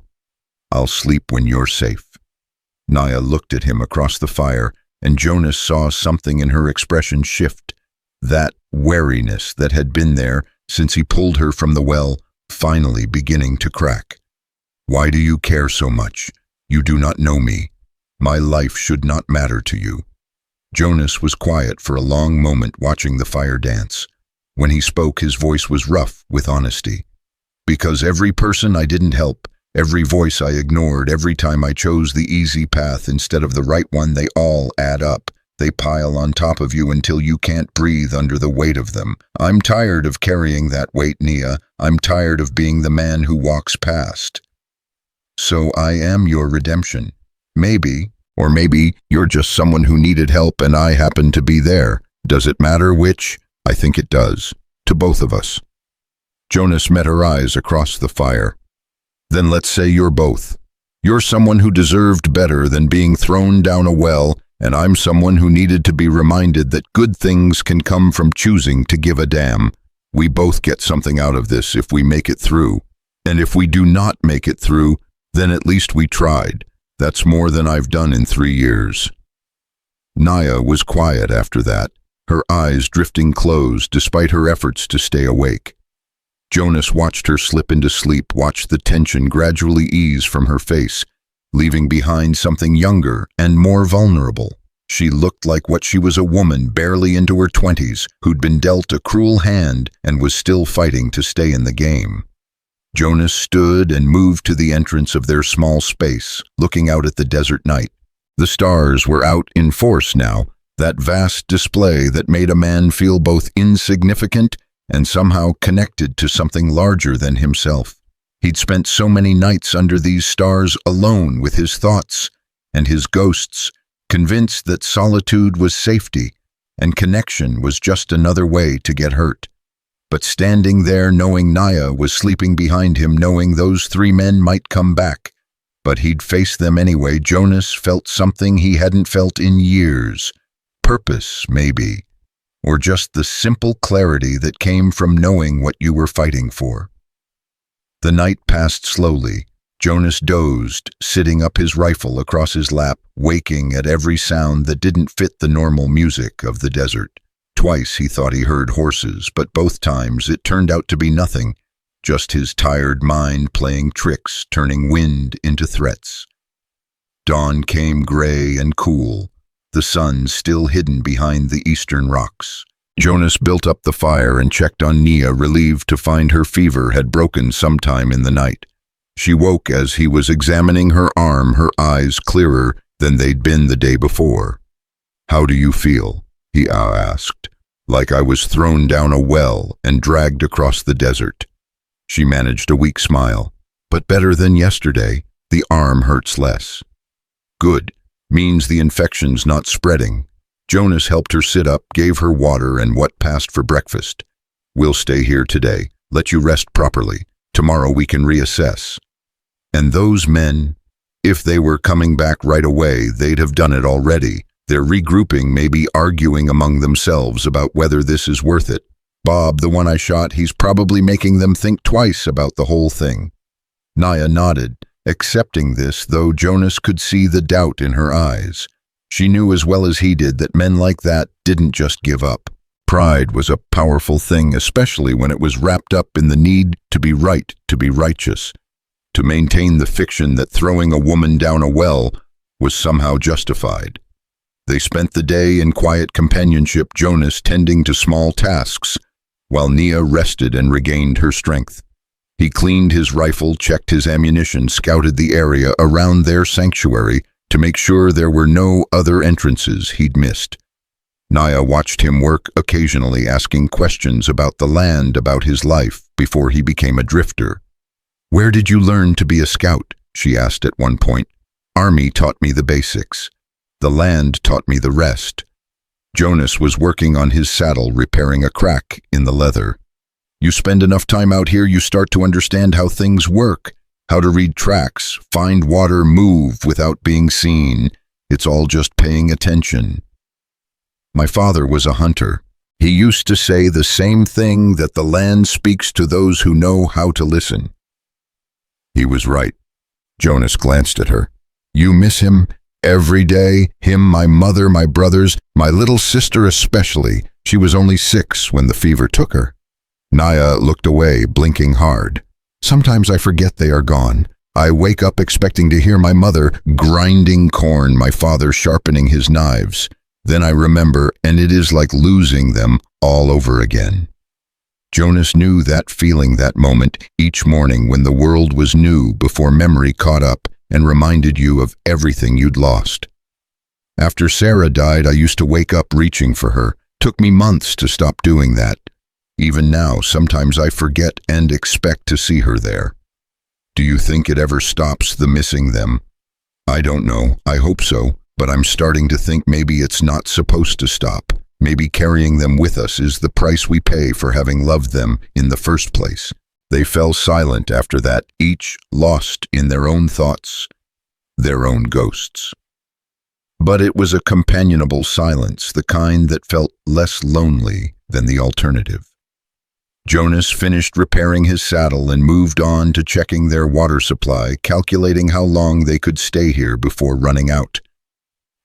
I'll sleep when you're safe." Naya looked at him across the fire, and Jonas saw something in her expression shift. That wariness that had been there since he pulled her from the well, finally beginning to crack. "Why do you care so much? You do not know me. My life should not matter to you." Jonas was quiet for a long moment, watching the fire dance. When he spoke, his voice was rough with honesty. "Because every person I didn't help, every voice I ignored, every time I chose the easy path instead of the right one, they all add up. They pile on top of you until you can't breathe under the weight of them. I'm tired of carrying that weight, Nia. I'm tired of being the man who walks past. So I am your redemption. Maybe, or maybe you're just someone who needed help and I happen to be there. Does it matter which? I think it does. To both of us." Jonas met her eyes across the fire. "Then let's say you're both. You're someone who deserved better than being thrown down a well, and I'm someone who needed to be reminded that good things can come from choosing to give a damn. We both get something out of this if we make it through. And if we do not make it through, then at least we tried. That's more than I've done in 3 years." Naya was quiet after that, her eyes drifting closed despite her efforts to stay awake. Jonas watched her slip into sleep, watched the tension gradually ease from her face, leaving behind something younger and more vulnerable. She looked like what she was, a woman barely into her 20s who'd been dealt a cruel hand and was still fighting to stay in the game. Jonas stood and moved to the entrance of their small space, looking out at the desert night. The stars were out in force now, that vast display that made a man feel both insignificant and somehow connected to something larger than himself. He'd spent so many nights under these stars alone with his thoughts and his ghosts, convinced that solitude was safety and connection was just another way to get hurt. But standing there knowing Naya was sleeping behind him, knowing those 3 men might come back, but he'd face them anyway, Jonas felt something he hadn't felt in years. Purpose, maybe, or just the simple clarity that came from knowing what you were fighting for. The night passed slowly. Jonas dozed, sitting up his rifle across his lap, waking at every sound that didn't fit the normal music of the desert. Twice he thought he heard horses, but both times it turned out to be nothing, just his tired mind playing tricks, turning wind into threats. Dawn came gray and cool, the sun still hidden behind the eastern rocks. Jonas built up the fire and checked on Nia, relieved to find her fever had broken sometime in the night. She woke as he was examining her arm, her eyes clearer than they'd been the day before. "How do you feel?" he asked. "Like I was thrown down a well and dragged across the desert." She managed a weak smile. "But better than yesterday. The arm hurts less." "Good. Means the infection's not spreading." Jonas helped her sit up, gave her water and what passed for breakfast. "We'll stay here today. Let you rest properly. Tomorrow we can reassess." And those men, if they were coming back right away, they'd have done it already. They're regrouping, maybe arguing among themselves about whether this is worth it. Bob, the one I shot, he's probably making them think twice about the whole thing. Naya nodded, accepting this, though Jonas could see the doubt in her eyes. She knew as well as he did that men like that didn't just give up. Pride was a powerful thing, especially when it was wrapped up in the need to be right, to be righteous, to maintain the fiction that throwing a woman down a well was somehow justified. They spent the day in quiet companionship, Jonas tending to small tasks, while Nia rested and regained her strength. He cleaned his rifle, checked his ammunition, scouted the area around their sanctuary to make sure there were no other entrances he'd missed. Naya watched him work, occasionally asking questions about the land, about his life, before he became a drifter. "Where did you learn to be a scout?" she asked at one point. "Army taught me the basics. The land taught me the rest." Jonas was working on his saddle, repairing a crack in the leather. "You spend enough time out here, you start to understand how things work, how to read tracks, find water, move without being seen. It's all just paying attention." "My father was a hunter. He used to say the same thing, that the land speaks to those who know how to listen." He was right. Jonas glanced at her. "You miss him every day? Him, my mother, my brothers, my little sister especially. She was only 6 when the fever took her." Naya looked away, blinking hard. "Sometimes I forget they are gone. I wake up expecting to hear my mother grinding corn, my father sharpening his knives. Then I remember, and it is like losing them all over again." Jonas knew that feeling, that moment, each morning when the world was new, before memory caught up and reminded you of everything you'd lost. "After Sarah died, I used to wake up reaching for her. Took me months to stop doing that. Even now, sometimes I forget and expect to see her there." "Do you think it ever stops, the missing them?" "I don't know. I hope so. But I'm starting to think maybe it's not supposed to stop. Maybe carrying them with us is the price we pay for having loved them in the first place." They fell silent after that, each lost in their own thoughts, their own ghosts. But it was a companionable silence, the kind that felt less lonely than the alternative. Jonas finished repairing his saddle and moved on to checking their water supply, calculating how long they could stay here before running out.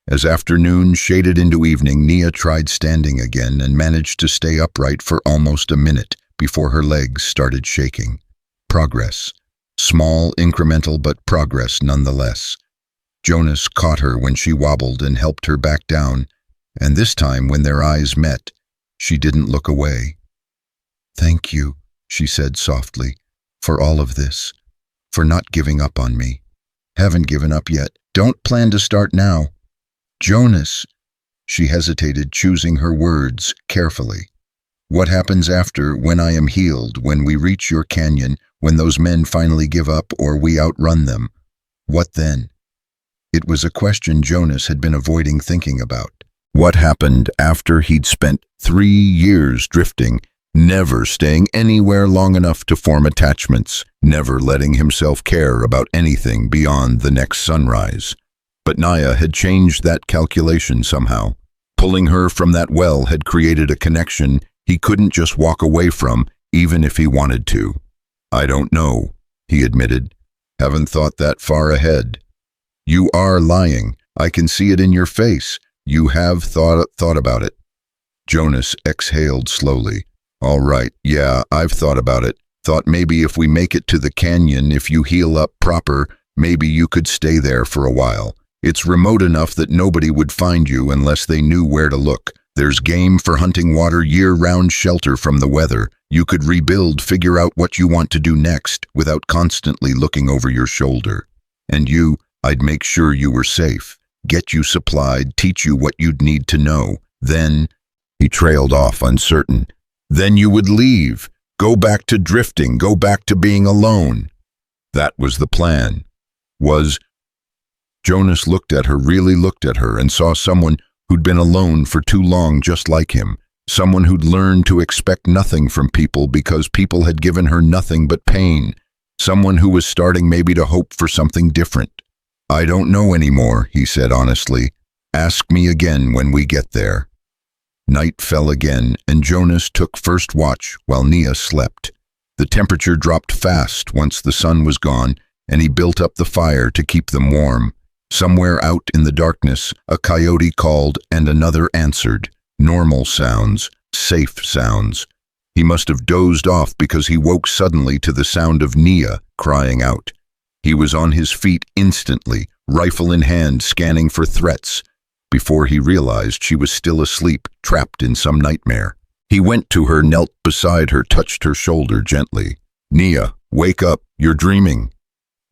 As afternoon shaded into evening, Nia tried standing again and managed to stay upright for almost a minute before her legs started shaking. Progress. Small, incremental, but progress nonetheless. Jonas caught her when she wobbled and helped her back down, and this time when their eyes met, she didn't look away. "Thank you," she said softly, "for all of this, for not giving up on me." "Haven't given up yet. Don't plan to start now." "Jonas," she hesitated, choosing her words carefully. "What happens after, when I am healed, when we reach your canyon, when those men finally give up or we outrun them? What then?" It was a question Jonas had been avoiding thinking about. What happened after he'd spent 3 years drifting, never staying anywhere long enough to form attachments, never letting himself care about anything beyond the next sunrise? But Naya had changed that calculation somehow. Pulling her from that well had created a connection he couldn't just walk away from, even if he wanted to. "I don't know," he admitted. "Haven't thought that far ahead." "You are lying. I can see it in your face. You have thought about it." Jonas exhaled slowly. "All right, yeah, I've thought about it. Thought maybe if we make it to the canyon, if you heal up proper, maybe you could stay there for a while. It's remote enough that nobody would find you unless they knew where to look. There's game for hunting, water, year-round shelter from the weather. You could rebuild, figure out what you want to do next, without constantly looking over your shoulder. And you, I'd make sure you were safe, get you supplied, teach you what you'd need to know. Then," he trailed off, uncertain, "then you would leave, go back to drifting, go back to being alone." That was the plan. Jonas looked at her, really looked at her, and saw someone who'd been alone for too long, just like him. Someone who'd learned to expect nothing from people because people had given her nothing but pain. Someone who was starting maybe to hope for something different. "I don't know anymore," he said honestly. "Ask me again when we get there." Night fell again, and Jonas took first watch while Nia slept. The temperature dropped fast once the sun was gone, and he built up the fire to keep them warm. Somewhere out in the darkness, a coyote called and another answered. Normal sounds, safe sounds. He must have dozed off because he woke suddenly to the sound of Nia crying out. He was on his feet instantly, rifle in hand, scanning for threats, before he realized she was still asleep, trapped in some nightmare. He went to her, knelt beside her, touched her shoulder gently. "Nia, wake up, you're dreaming."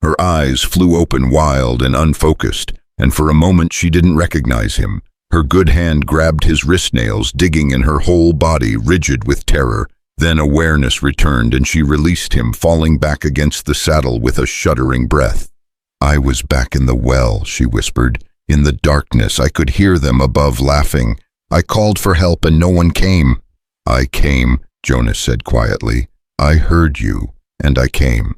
Her eyes flew open, wild and unfocused. and for a moment she didn't recognize him. Her good hand grabbed his wrist nails, digging in her whole body, rigid with terror. Then awareness returned and she released him, falling back against the saddle with a shuddering breath. "I was back in the well," she whispered. "In the darkness, I could hear them above laughing. I called for help and no one came." "I came," Jonas said quietly. "I heard you, and I came.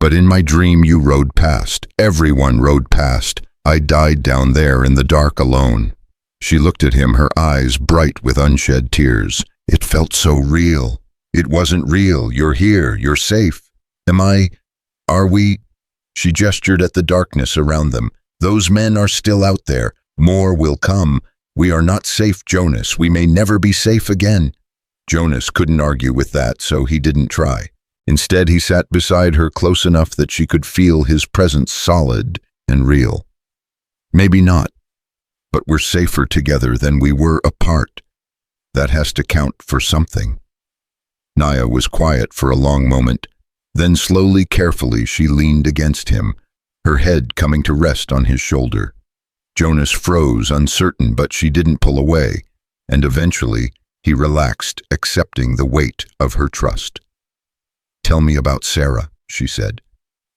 But in my dream you rode past. Everyone rode past. I died down there in the dark alone." She looked at him, her eyes bright with unshed tears. "It felt so real." "It wasn't real. You're here. You're safe." Are we?" She gestured at the darkness around them. "Those men are still out there. More will come. We are not safe, Jonas. We may never be safe again." Jonas couldn't argue with that, so he didn't try. Instead, he sat beside her close enough that she could feel his presence, solid and real. "Maybe not, but we're safer together than we were apart. That has to count for something." Naya was quiet for a long moment. Then slowly, carefully, she leaned against him, her head coming to rest on his shoulder. Jonas froze, uncertain, but she didn't pull away, and eventually he relaxed, accepting the weight of her trust. "Tell me about Sarah," she said.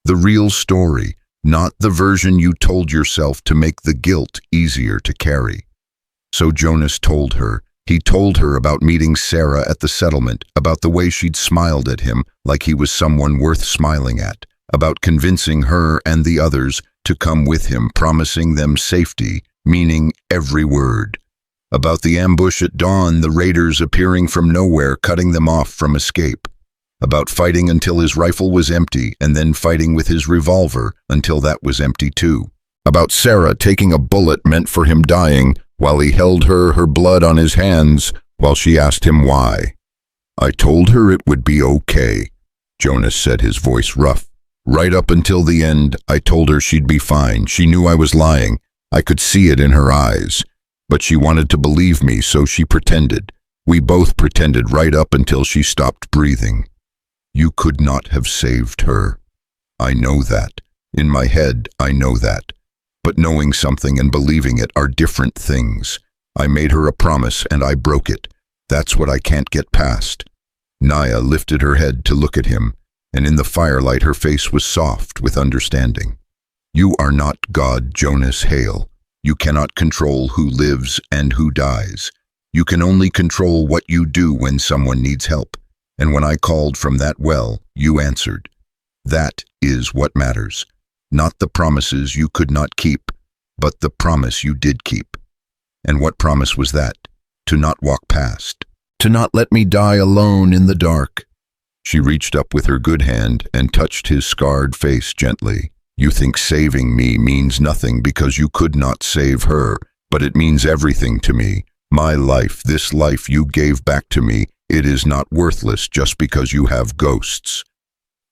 "The real story, not the version you told yourself to make the guilt easier to carry." So Jonas told her. He told her about meeting Sarah at the settlement, about the way she'd smiled at him like he was someone worth smiling at, about convincing her and the others to come with him, promising them safety, meaning every word. About the ambush at dawn, the raiders appearing from nowhere, cutting them off from escape. About fighting until his rifle was empty, and then fighting with his revolver until that was empty too. About Sarah taking a bullet meant for him dying, while he held her blood on his hands, while she asked him why. "I told her it would be okay," Jonas said, his voice rough. "Right up until the end, I told her she'd be fine. She knew I was lying. I could see it in her eyes. But she wanted to believe me, so she pretended. We both pretended right up until she stopped breathing. You could not have saved her. I know that. In my head, I know that. But knowing something and believing it are different things. I made her a promise and I broke it. That's what I can't get past." Naya lifted her head to look at him, and in the firelight her face was soft with understanding. "You are not God, Jonas Hale. You cannot control who lives and who dies. You can only control what you do when someone needs help. And when I called from that well, you answered. That is what matters. Not the promises you could not keep, but the promise you did keep. And what promise was that? To not walk past. To not let me die alone in the dark." She reached up with her good hand and touched his scarred face gently. "You think saving me means nothing because you could not save her, but it means everything to me. My life, this life you gave back to me, it is not worthless just because you have ghosts."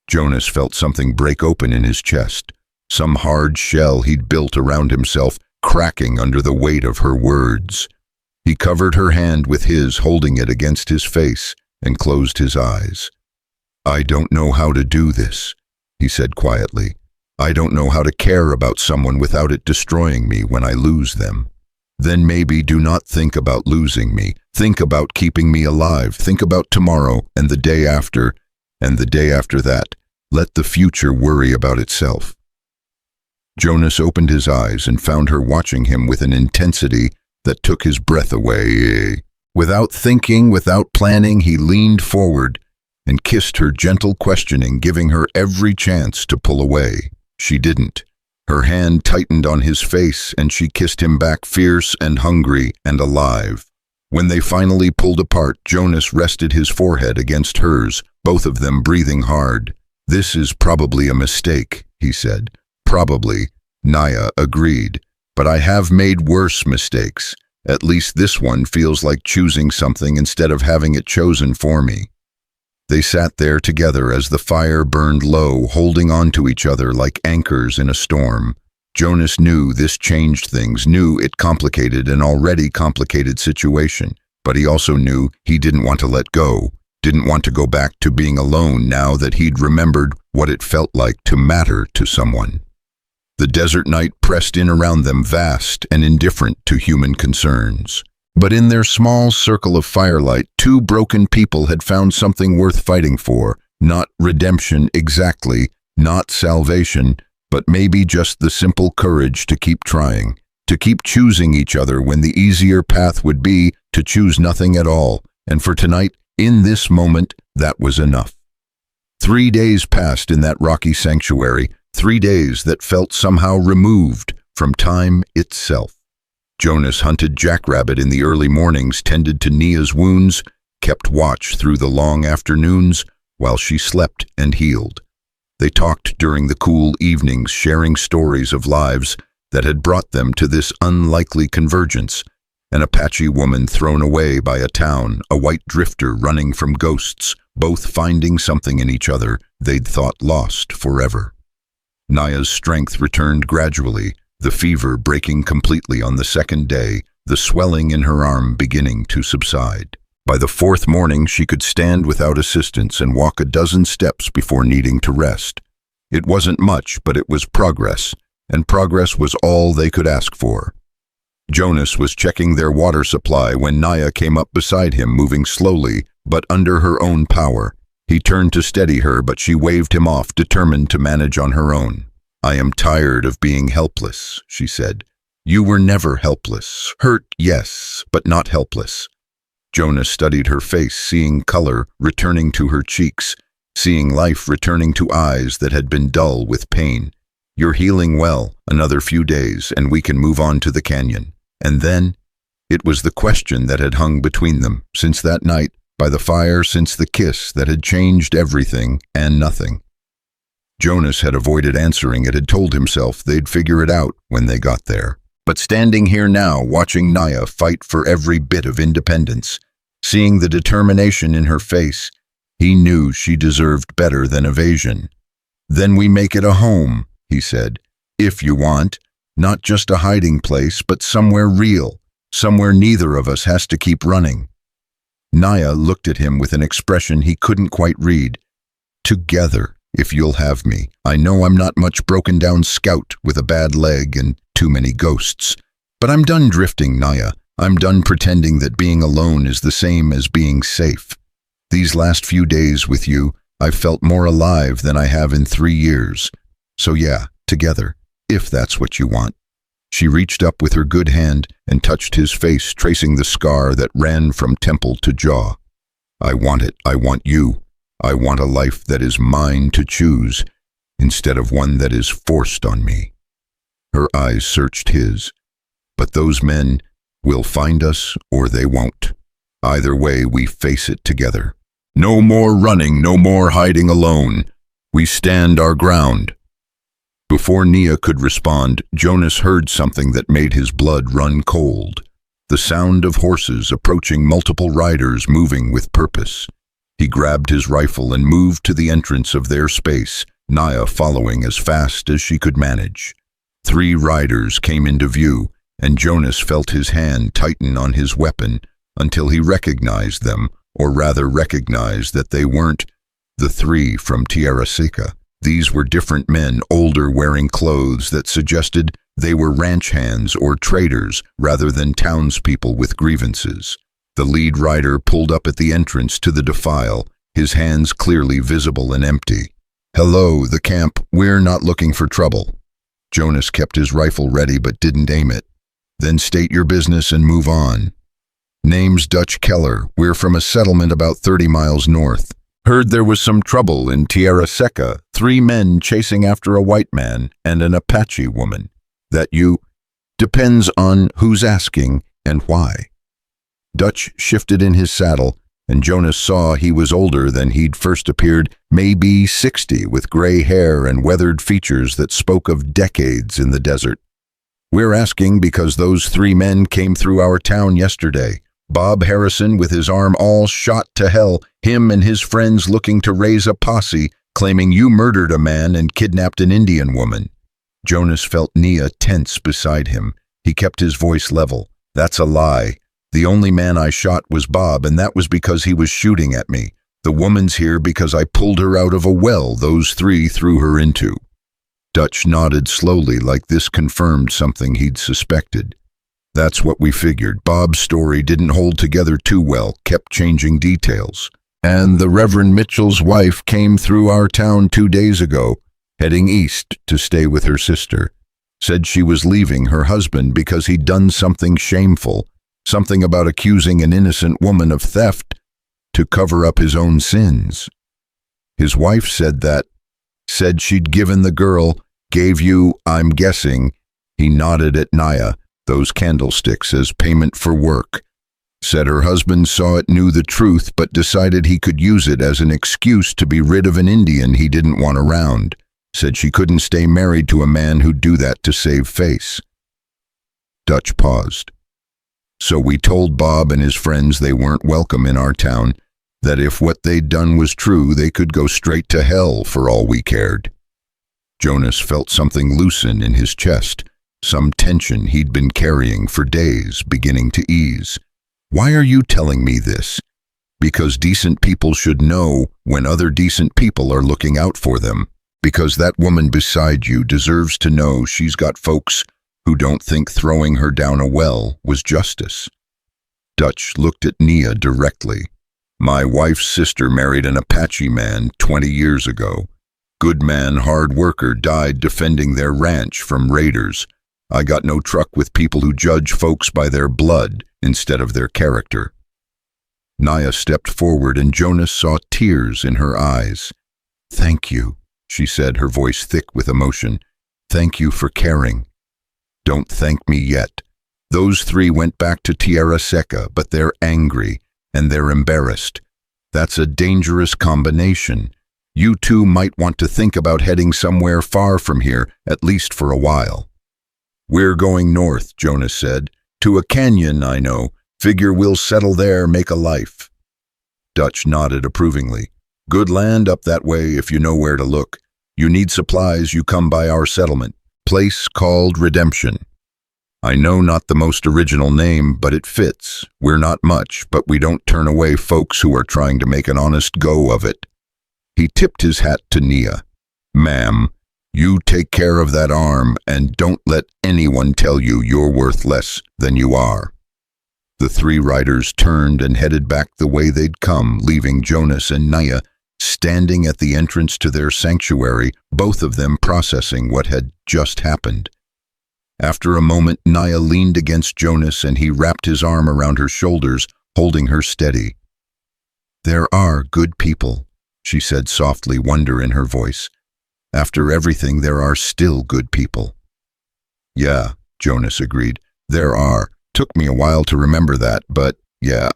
Jonas felt something break open in his chest. Some hard shell he'd built around himself, cracking under the weight of her words. He covered her hand with his, holding it against his face, and closed his eyes. "I don't know how to do this," he said quietly. "I don't know how to care about someone without it destroying me when I lose them. Then maybe do not think about losing me. Think about keeping me alive. Think about tomorrow and the day after, and the day after that. Let the future worry about itself." Jonas opened his eyes and found her watching him with an intensity that took his breath away. Without thinking, without planning, he leaned forward and kissed her, gentle questioning, giving her every chance to pull away. She didn't. Her hand tightened on his face and she kissed him back, fierce and hungry and alive. When they finally pulled apart, Jonas rested his forehead against hers, both of them breathing hard. "This is probably a mistake," he said. "Probably," Naya agreed. "But I have made worse mistakes. At least this one feels like choosing something instead of having it chosen for me." They sat there together as the fire burned low, holding on to each other like anchors in a storm. Jonas knew this changed things, knew it complicated an already complicated situation, but he also knew he didn't want to let go, didn't want to go back to being alone now that he'd remembered what it felt like to matter to someone. The desert night pressed in around them, vast and indifferent to human concerns. But in their small circle of firelight, two broken people had found something worth fighting for. Not redemption exactly, not salvation, but maybe just the simple courage to keep trying, to keep choosing each other when the easier path would be to choose nothing at all. And for tonight, in this moment, that was enough. 3 days passed in that rocky sanctuary, 3 days that felt somehow removed from time itself. Jonas hunted jackrabbit in the early mornings, tended to Nia's wounds, kept watch through the long afternoons while she slept and healed. They talked during the cool evenings, sharing stories of lives that had brought them to this unlikely convergence. An Apache woman thrown away by a town, a white drifter running from ghosts, both finding something in each other they'd thought lost forever. Nia's strength returned gradually, the fever breaking completely on the second day, the swelling in her arm beginning to subside. By the fourth morning, she could stand without assistance and walk a dozen steps before needing to rest. It wasn't much, but it was progress, and progress was all they could ask for. Jonas was checking their water supply when Nia came up beside him, moving slowly, but under her own power. He turned to steady her, but she waved him off, determined to manage on her own. "I am tired of being helpless," she said. "You were never helpless. Hurt, yes, but not helpless." Jonas studied her face, seeing color returning to her cheeks, seeing life returning to eyes that had been dull with pain. "You're healing well. Another few days, and we can move on to the canyon." And then, it was the question that had hung between them, since that night, by the fire, since the kiss that had changed everything and nothing. Jonas had avoided answering it, had told himself they'd figure it out when they got there. But standing here now, watching Nia fight for every bit of independence, seeing the determination in her face, he knew she deserved better than evasion. "Then we make it a home," he said. "If you want. Not just a hiding place, but somewhere real, somewhere neither of us has to keep running." Nia looked at him with an expression he couldn't quite read. "Together, if you'll have me. I know I'm not much broken down scout with a bad leg and too many ghosts. But I'm done drifting, Nia. I'm done pretending that being alone is the same as being safe. These last few days with you, I've felt more alive than I have in 3 years. So yeah, together, if that's what you want." She reached up with her good hand and touched his face, tracing the scar that ran from temple to jaw. "I want it. I want you. I want a life that is mine to choose, instead of one that is forced on me." Her eyes searched his. "But those men will find us or they won't. Either way, we face it together. No more running, no more hiding alone. We stand our ground." Before Nia could respond, Jonas heard something that made his blood run cold. The sound of horses approaching, multiple riders moving with purpose. He grabbed his rifle and moved to the entrance of their space, Nia following as fast as she could manage. 3 riders came into view, and Jonas felt his hand tighten on his weapon until he recognized them, or rather recognized that they weren't the 3 from Tierra Seca. These were different men, older, wearing clothes that suggested they were ranch hands or traders rather than townspeople with grievances. The lead rider pulled up at the entrance to the defile, his hands clearly visible and empty. "Hello, the camp. We're not looking for trouble." Jonas kept his rifle ready but didn't aim it. "Then state your business and move on." "Name's Dutch Keller. We're from a settlement about 30 miles north. Heard there was some trouble in Tierra Seca, 3 men chasing after a white man and an Apache woman. That you?" "Depends on who's asking and why." Dutch shifted in his saddle, and Jonas saw he was older than he'd first appeared, maybe 60, with gray hair and weathered features that spoke of decades in the desert. "We're asking because those 3 men came through our town yesterday. Bob Harrison with his arm all shot to hell, him and his friends looking to raise a posse, claiming you murdered a man and kidnapped an Indian woman." Jonas felt Nia tense beside him. He kept his voice level. "That's a lie. The only man I shot was Bob, and that was because he was shooting at me. The woman's here because I pulled her out of a well those 3 threw her into." Dutch nodded slowly, like this confirmed something he'd suspected. That's what we figured. Bob's story didn't hold together too well, kept changing details. And the Reverend Mitchell's wife came through our town 2 days ago, heading east to stay with her sister. Said she was leaving her husband because he'd done something shameful, something about accusing an innocent woman of theft to cover up his own sins. His wife said she'd given the girl, gave you, I'm guessing, he nodded at Naya, those candlesticks as payment for work. Said her husband saw it, knew the truth, but decided he could use it as an excuse to be rid of an Indian he didn't want around. Said she couldn't stay married to a man who'd do that to save face. Dutch paused. So we told Bob and his friends they weren't welcome in our town, that if what they'd done was true, they could go straight to hell for all we cared. Jonas felt something loosen in his chest, some tension he'd been carrying for days beginning to ease. Why are you telling me this? Because decent people should know when other decent people are looking out for them. Because that woman beside you deserves to know she's got folks who don't think throwing her down a well was justice. Dutch looked at Nia directly. My wife's sister married an Apache man 20 years ago. Good man, hard worker, died defending their ranch from raiders. I got no truck with people who judge folks by their blood instead of their character. Nia stepped forward and Jonas saw tears in her eyes. Thank you, she said, her voice thick with emotion. Thank you for caring. Don't thank me yet. Those 3 went back to Tierra Seca, but they're angry and they're embarrassed. That's a dangerous combination. You 2 might want to think about heading somewhere far from here, at least for a while. We're going north, Jonas said. To a canyon, I know. Figure we'll settle there, make a life. Dutch nodded approvingly. Good land up that way if you know where to look. You need supplies, you come by our settlement. Place called Redemption. I know not the most original name, but it fits. We're not much, but we don't turn away folks who are trying to make an honest go of it. He tipped his hat to Nia. Ma'am, you take care of that arm and don't let anyone tell you you're worth less than you are. The 3 riders turned and headed back the way they'd come, leaving Jonas and Nia standing at the entrance to their sanctuary, both of them processing what had just happened. After a moment, Nia leaned against Jonas and he wrapped his arm around her shoulders, holding her steady. There are good people, she said softly, wonder in her voice. After everything, there are still good people. Yeah, Jonas agreed. There are. Took me a while to remember that, but yeah.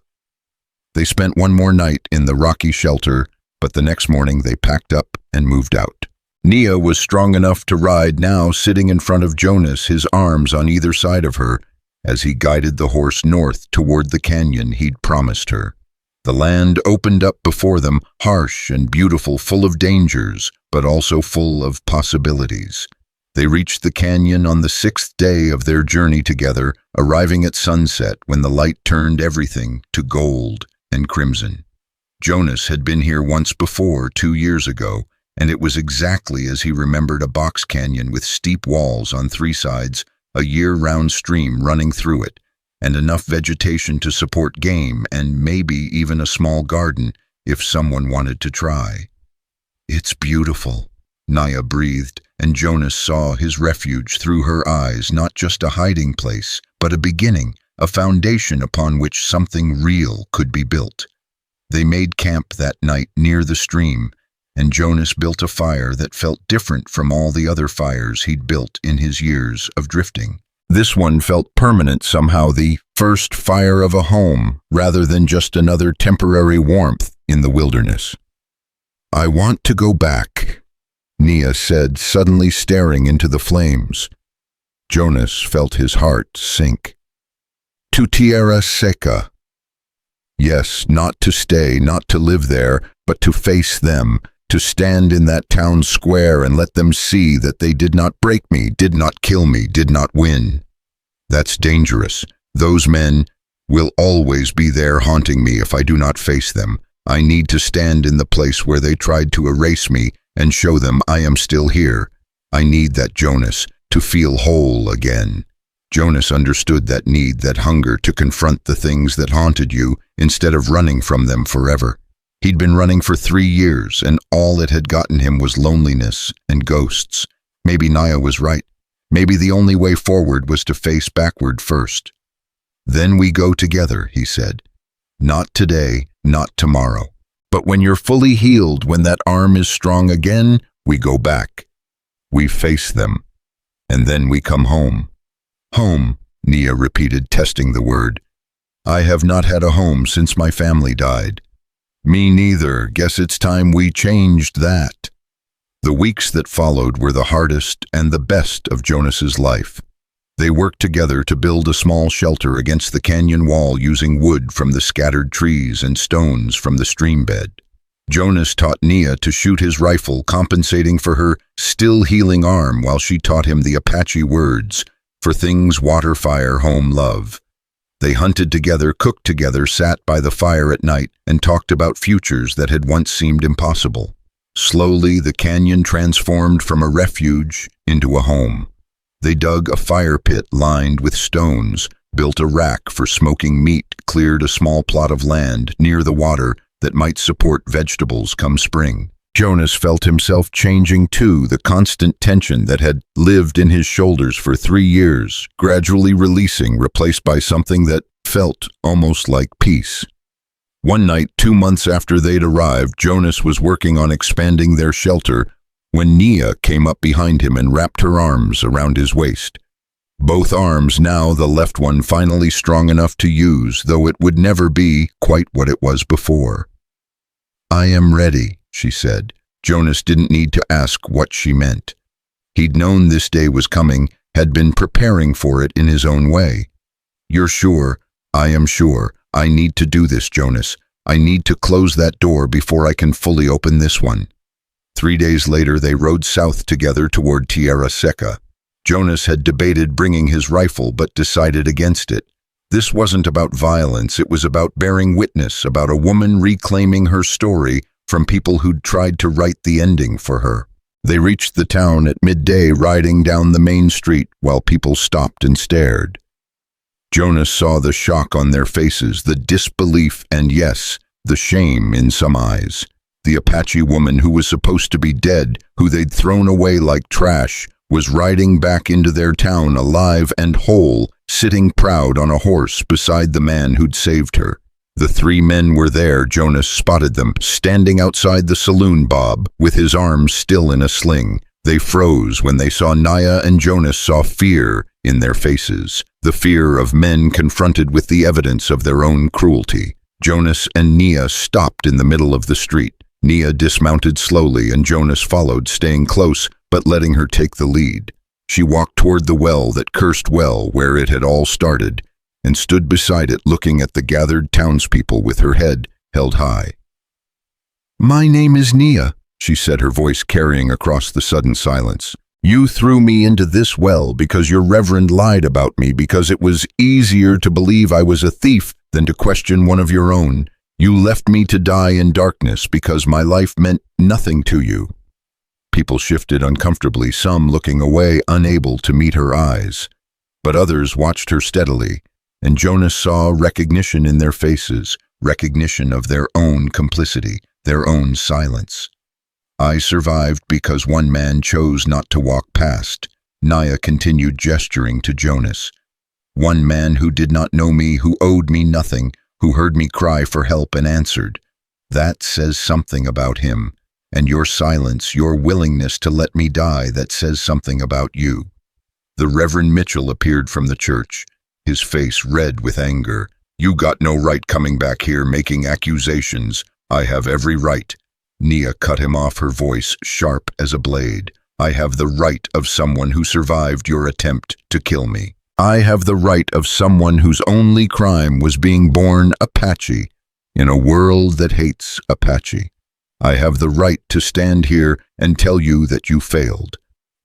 They spent one more night in the rocky shelter, but the next morning they packed up and moved out. Nia was strong enough to ride now, sitting in front of Jonas, his arms on either side of her, as he guided the horse north toward the canyon he'd promised her. The land opened up before them, harsh and beautiful, full of dangers, but also full of possibilities. They reached the canyon on the 6th day of their journey together, arriving at sunset when the light turned everything to gold and crimson. Jonas had been here once before, 2 years ago, and it was exactly as he remembered, a box canyon with steep walls on 3 sides, a year-round stream running through it, and enough vegetation to support game and maybe even a small garden if someone wanted to try. It's beautiful, Nia breathed, and Jonas saw his refuge through her eyes, not just a hiding place, but a beginning, a foundation upon which something real could be built. They made camp that night near the stream, and Jonas built a fire that felt different from all the other fires he'd built in his years of drifting. This one felt permanent somehow, the first fire of a home, rather than just another temporary warmth in the wilderness. I want to go back, Nia said, suddenly staring into the flames. Jonas felt his heart sink. To Tierra Seca. Yes, not to stay, not to live there, but to face them, to stand in that town square and let them see that they did not break me, did not kill me, did not win. That's dangerous. Those men will always be there haunting me if I do not face them. I need to stand in the place where they tried to erase me and show them I am still here. I need that, Jonas, to feel whole again." Jonas understood that need, that hunger to confront the things that haunted you instead of running from them forever. He'd been running for 3 years, and all it had gotten him was loneliness and ghosts. Maybe Naya was right. Maybe the only way forward was to face backward first. "Then we go together," he said. "Not today, not tomorrow. But when you're fully healed, when that arm is strong again, we go back. We face them. And then we come home." "Home," Nia repeated, testing the word. "I have not had a home since my family died." "Me neither. Guess it's time we changed that." The weeks that followed were the hardest and the best of Jonas's life. They worked together to build a small shelter against the canyon wall using wood from the scattered trees and stones from the stream bed. Jonas taught Nia to shoot his rifle, compensating for her still healing arm, while she taught him the Apache words for things: water, fire, home, love. They hunted together, cooked together, sat by the fire at night, and talked about futures that had once seemed impossible. Slowly, the canyon transformed from a refuge into a home. They dug a fire pit lined with stones, built a rack for smoking meat, cleared a small plot of land near the water that might support vegetables come spring. Jonas felt himself changing too, the constant tension that had lived in his shoulders for 3 years, gradually releasing, replaced by something that felt almost like peace. One night, 2 months after they'd arrived, Jonas was working on expanding their shelter when Nia came up behind him and wrapped her arms around his waist. Both arms now, the left one finally strong enough to use, though it would never be quite what it was before. "I am ready," she said. Jonas didn't need to ask what she meant. He'd known this day was coming, had been preparing for it in his own way. "You're sure?" "I am sure. I need to do this, Jonas. I need to close that door before I can fully open this one." 3 days later, they rode south together toward Tierra Seca. Jonas had debated bringing his rifle, but decided against it. This wasn't about violence, it was about bearing witness, about a woman reclaiming her story from people who'd tried to write the ending for her. They reached the town at midday, riding down the main street while people stopped and stared. Jonas saw the shock on their faces, the disbelief, and yes, the shame in some eyes. The Apache woman who was supposed to be dead, who they'd thrown away like trash, was riding back into their town alive and whole, sitting proud on a horse beside the man who'd saved her. The 3 men were there. Jonas spotted them, standing outside the saloon, Bob, with his arms still in a sling. They froze when they saw Naya, and Jonas saw fear in their faces, the fear of men confronted with the evidence of their own cruelty. Jonas and Nia stopped in the middle of the street. Nia dismounted slowly, and Jonas followed, staying close, but letting her take the lead. She walked toward the well that cursed well, where it had all started, and stood beside it, looking at the gathered townspeople with her head held high. "My name is Nia," she said, her voice carrying across the sudden silence. "You threw me into this well because your reverend lied about me, because it was easier to believe I was a thief than to question one of your own. You left me to die in darkness because my life meant nothing to you." People shifted uncomfortably, some looking away, unable to meet her eyes. But others watched her steadily, and Jonas saw recognition in their faces, recognition of their own complicity, their own silence. "I survived because one man chose not to walk past," Naya continued, gesturing to Jonas. "One man who did not know me, who owed me nothing, who heard me cry for help and answered. That says something about him. And your silence, your willingness to let me die, that says something about you." The Reverend Mitchell appeared from the church, his face red with anger. "You got no right coming back here making accusations. I have every right." Nia cut him off, her voice sharp as a blade. "I have the right of someone who survived your attempt to kill me. I have the right of someone whose only crime was being born Apache in a world that hates Apache. I have the right to stand here and tell you that you failed.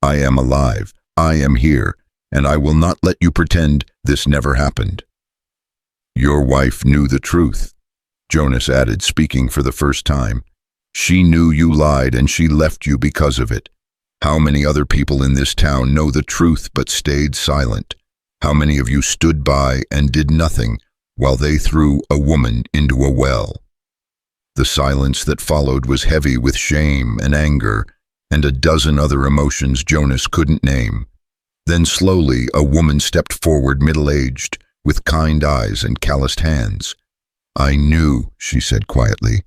I am alive, I am here, and I will not let you pretend this never happened." "Your wife knew the truth," Jonas added, speaking for the first time. "She knew you lied, and she left you because of it. How many other people in this town know the truth but stayed silent? How many of you stood by and did nothing while they threw a woman into a well? The silence that followed was heavy with shame and anger and a dozen other emotions Jonas couldn't name. Then slowly a woman stepped forward, middle-aged, with kind eyes and calloused hands. "I knew," she said quietly.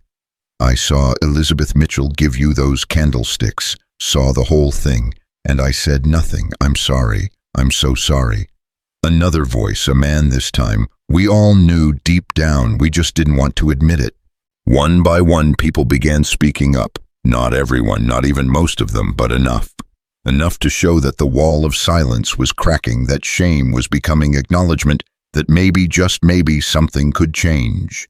"I saw Elizabeth Mitchell give you those candlesticks, saw the whole thing, and I said nothing. I'm sorry. I'm so sorry." Another voice, a man this time. We all knew deep down, we just didn't want to admit it. One by one, people began speaking up. Not everyone, not even most of them, but enough. Enough to show that the wall of silence was cracking, that shame was becoming acknowledgement, that maybe, just maybe, something could change.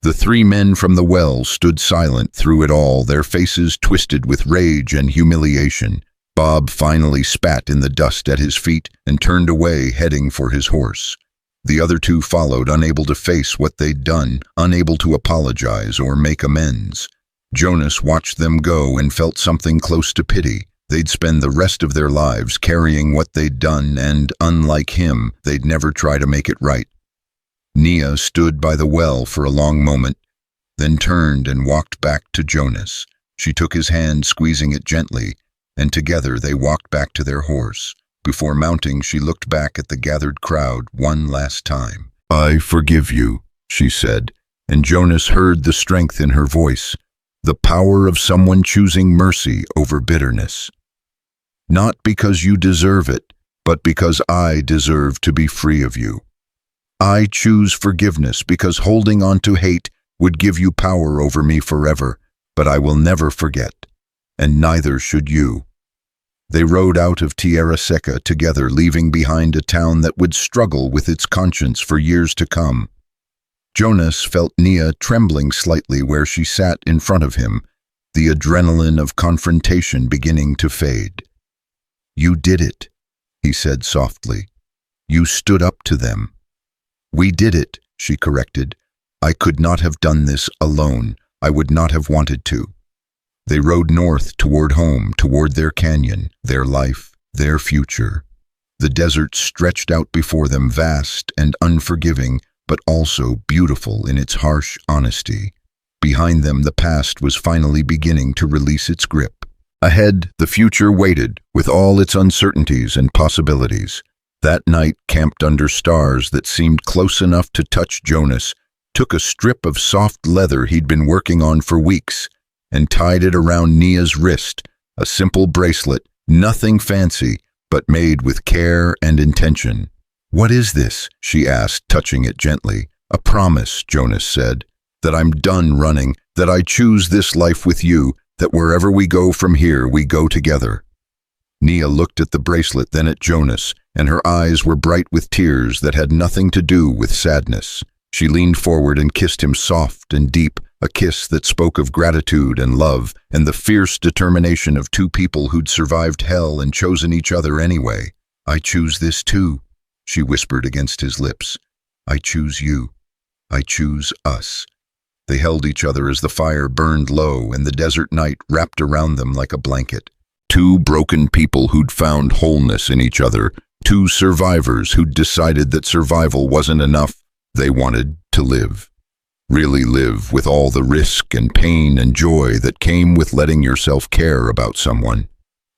The three men from the well stood silent through it all, their faces twisted with rage and humiliation. Bob finally spat in the dust at his feet and turned away, heading for his horse. The other two followed, unable to face what they'd done, unable to apologize or make amends. Jonas watched them go and felt something close to pity. They'd spend the rest of their lives carrying what they'd done, and, unlike him, they'd never try to make it right. Nia stood by the well for a long moment, then turned and walked back to Jonas. She took his hand, squeezing it gently, and together they walked back to their horse. Before mounting, she looked back at the gathered crowd one last time. "I forgive you," she said, and Jonas heard the strength in her voice, the power of someone choosing mercy over bitterness. "Not because you deserve it, but because I deserve to be free of you. I choose forgiveness because holding on to hate would give you power over me forever, but I will never forget, and neither should you." They rode out of Tierra Seca together, leaving behind a town that would struggle with its conscience for years to come. Jonas felt Nia trembling slightly where she sat in front of him, the adrenaline of confrontation beginning to fade. "You did it," he said softly. "You stood up to them." "We did it," she corrected. "I could not have done this alone. I would not have wanted to." They rode north toward home, toward their canyon, their life, their future. The desert stretched out before them, vast and unforgiving, but also beautiful in its harsh honesty. Behind them, the past was finally beginning to release its grip. Ahead, the future waited, with all its uncertainties and possibilities. That night, camped under stars that seemed close enough to touch, Jonas took a strip of soft leather he'd been working on for weeks and tied it around Nia's wrist, a simple bracelet, nothing fancy, but made with care and intention. "What is this?" she asked, touching it gently. "A promise," Jonas said, "that I'm done running, that I choose this life with you, that wherever we go from here, we go together." Nia looked at the bracelet, then at Jonas, and her eyes were bright with tears that had nothing to do with sadness. She leaned forward and kissed him soft and deep, a kiss that spoke of gratitude and love and the fierce determination of two people who'd survived hell and chosen each other anyway. "I choose this too," she whispered against his lips. "I choose you. I choose us." They held each other as the fire burned low and the desert night wrapped around them like a blanket. Two broken people who'd found wholeness in each other, two survivors who'd decided that survival wasn't enough. They wanted to live. Really live, with all the risk and pain and joy that came with letting yourself care about someone.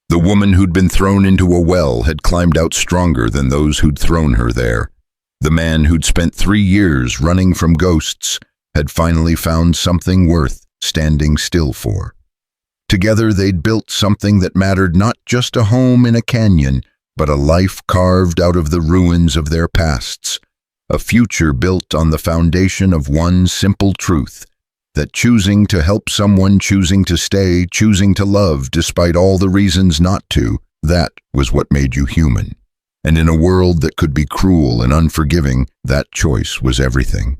The woman who'd been thrown into a well had climbed out stronger than those who'd thrown her there. The man who'd spent 3 years running from ghosts had finally found something worth standing still for. Together they'd built something that mattered, not just a home in a canyon, but a life carved out of the ruins of their pasts. A future built on the foundation of one simple truth, that choosing to help someone, choosing to stay, choosing to love despite all the reasons not to, that was what made you human. And in a world that could be cruel and unforgiving, that choice was everything.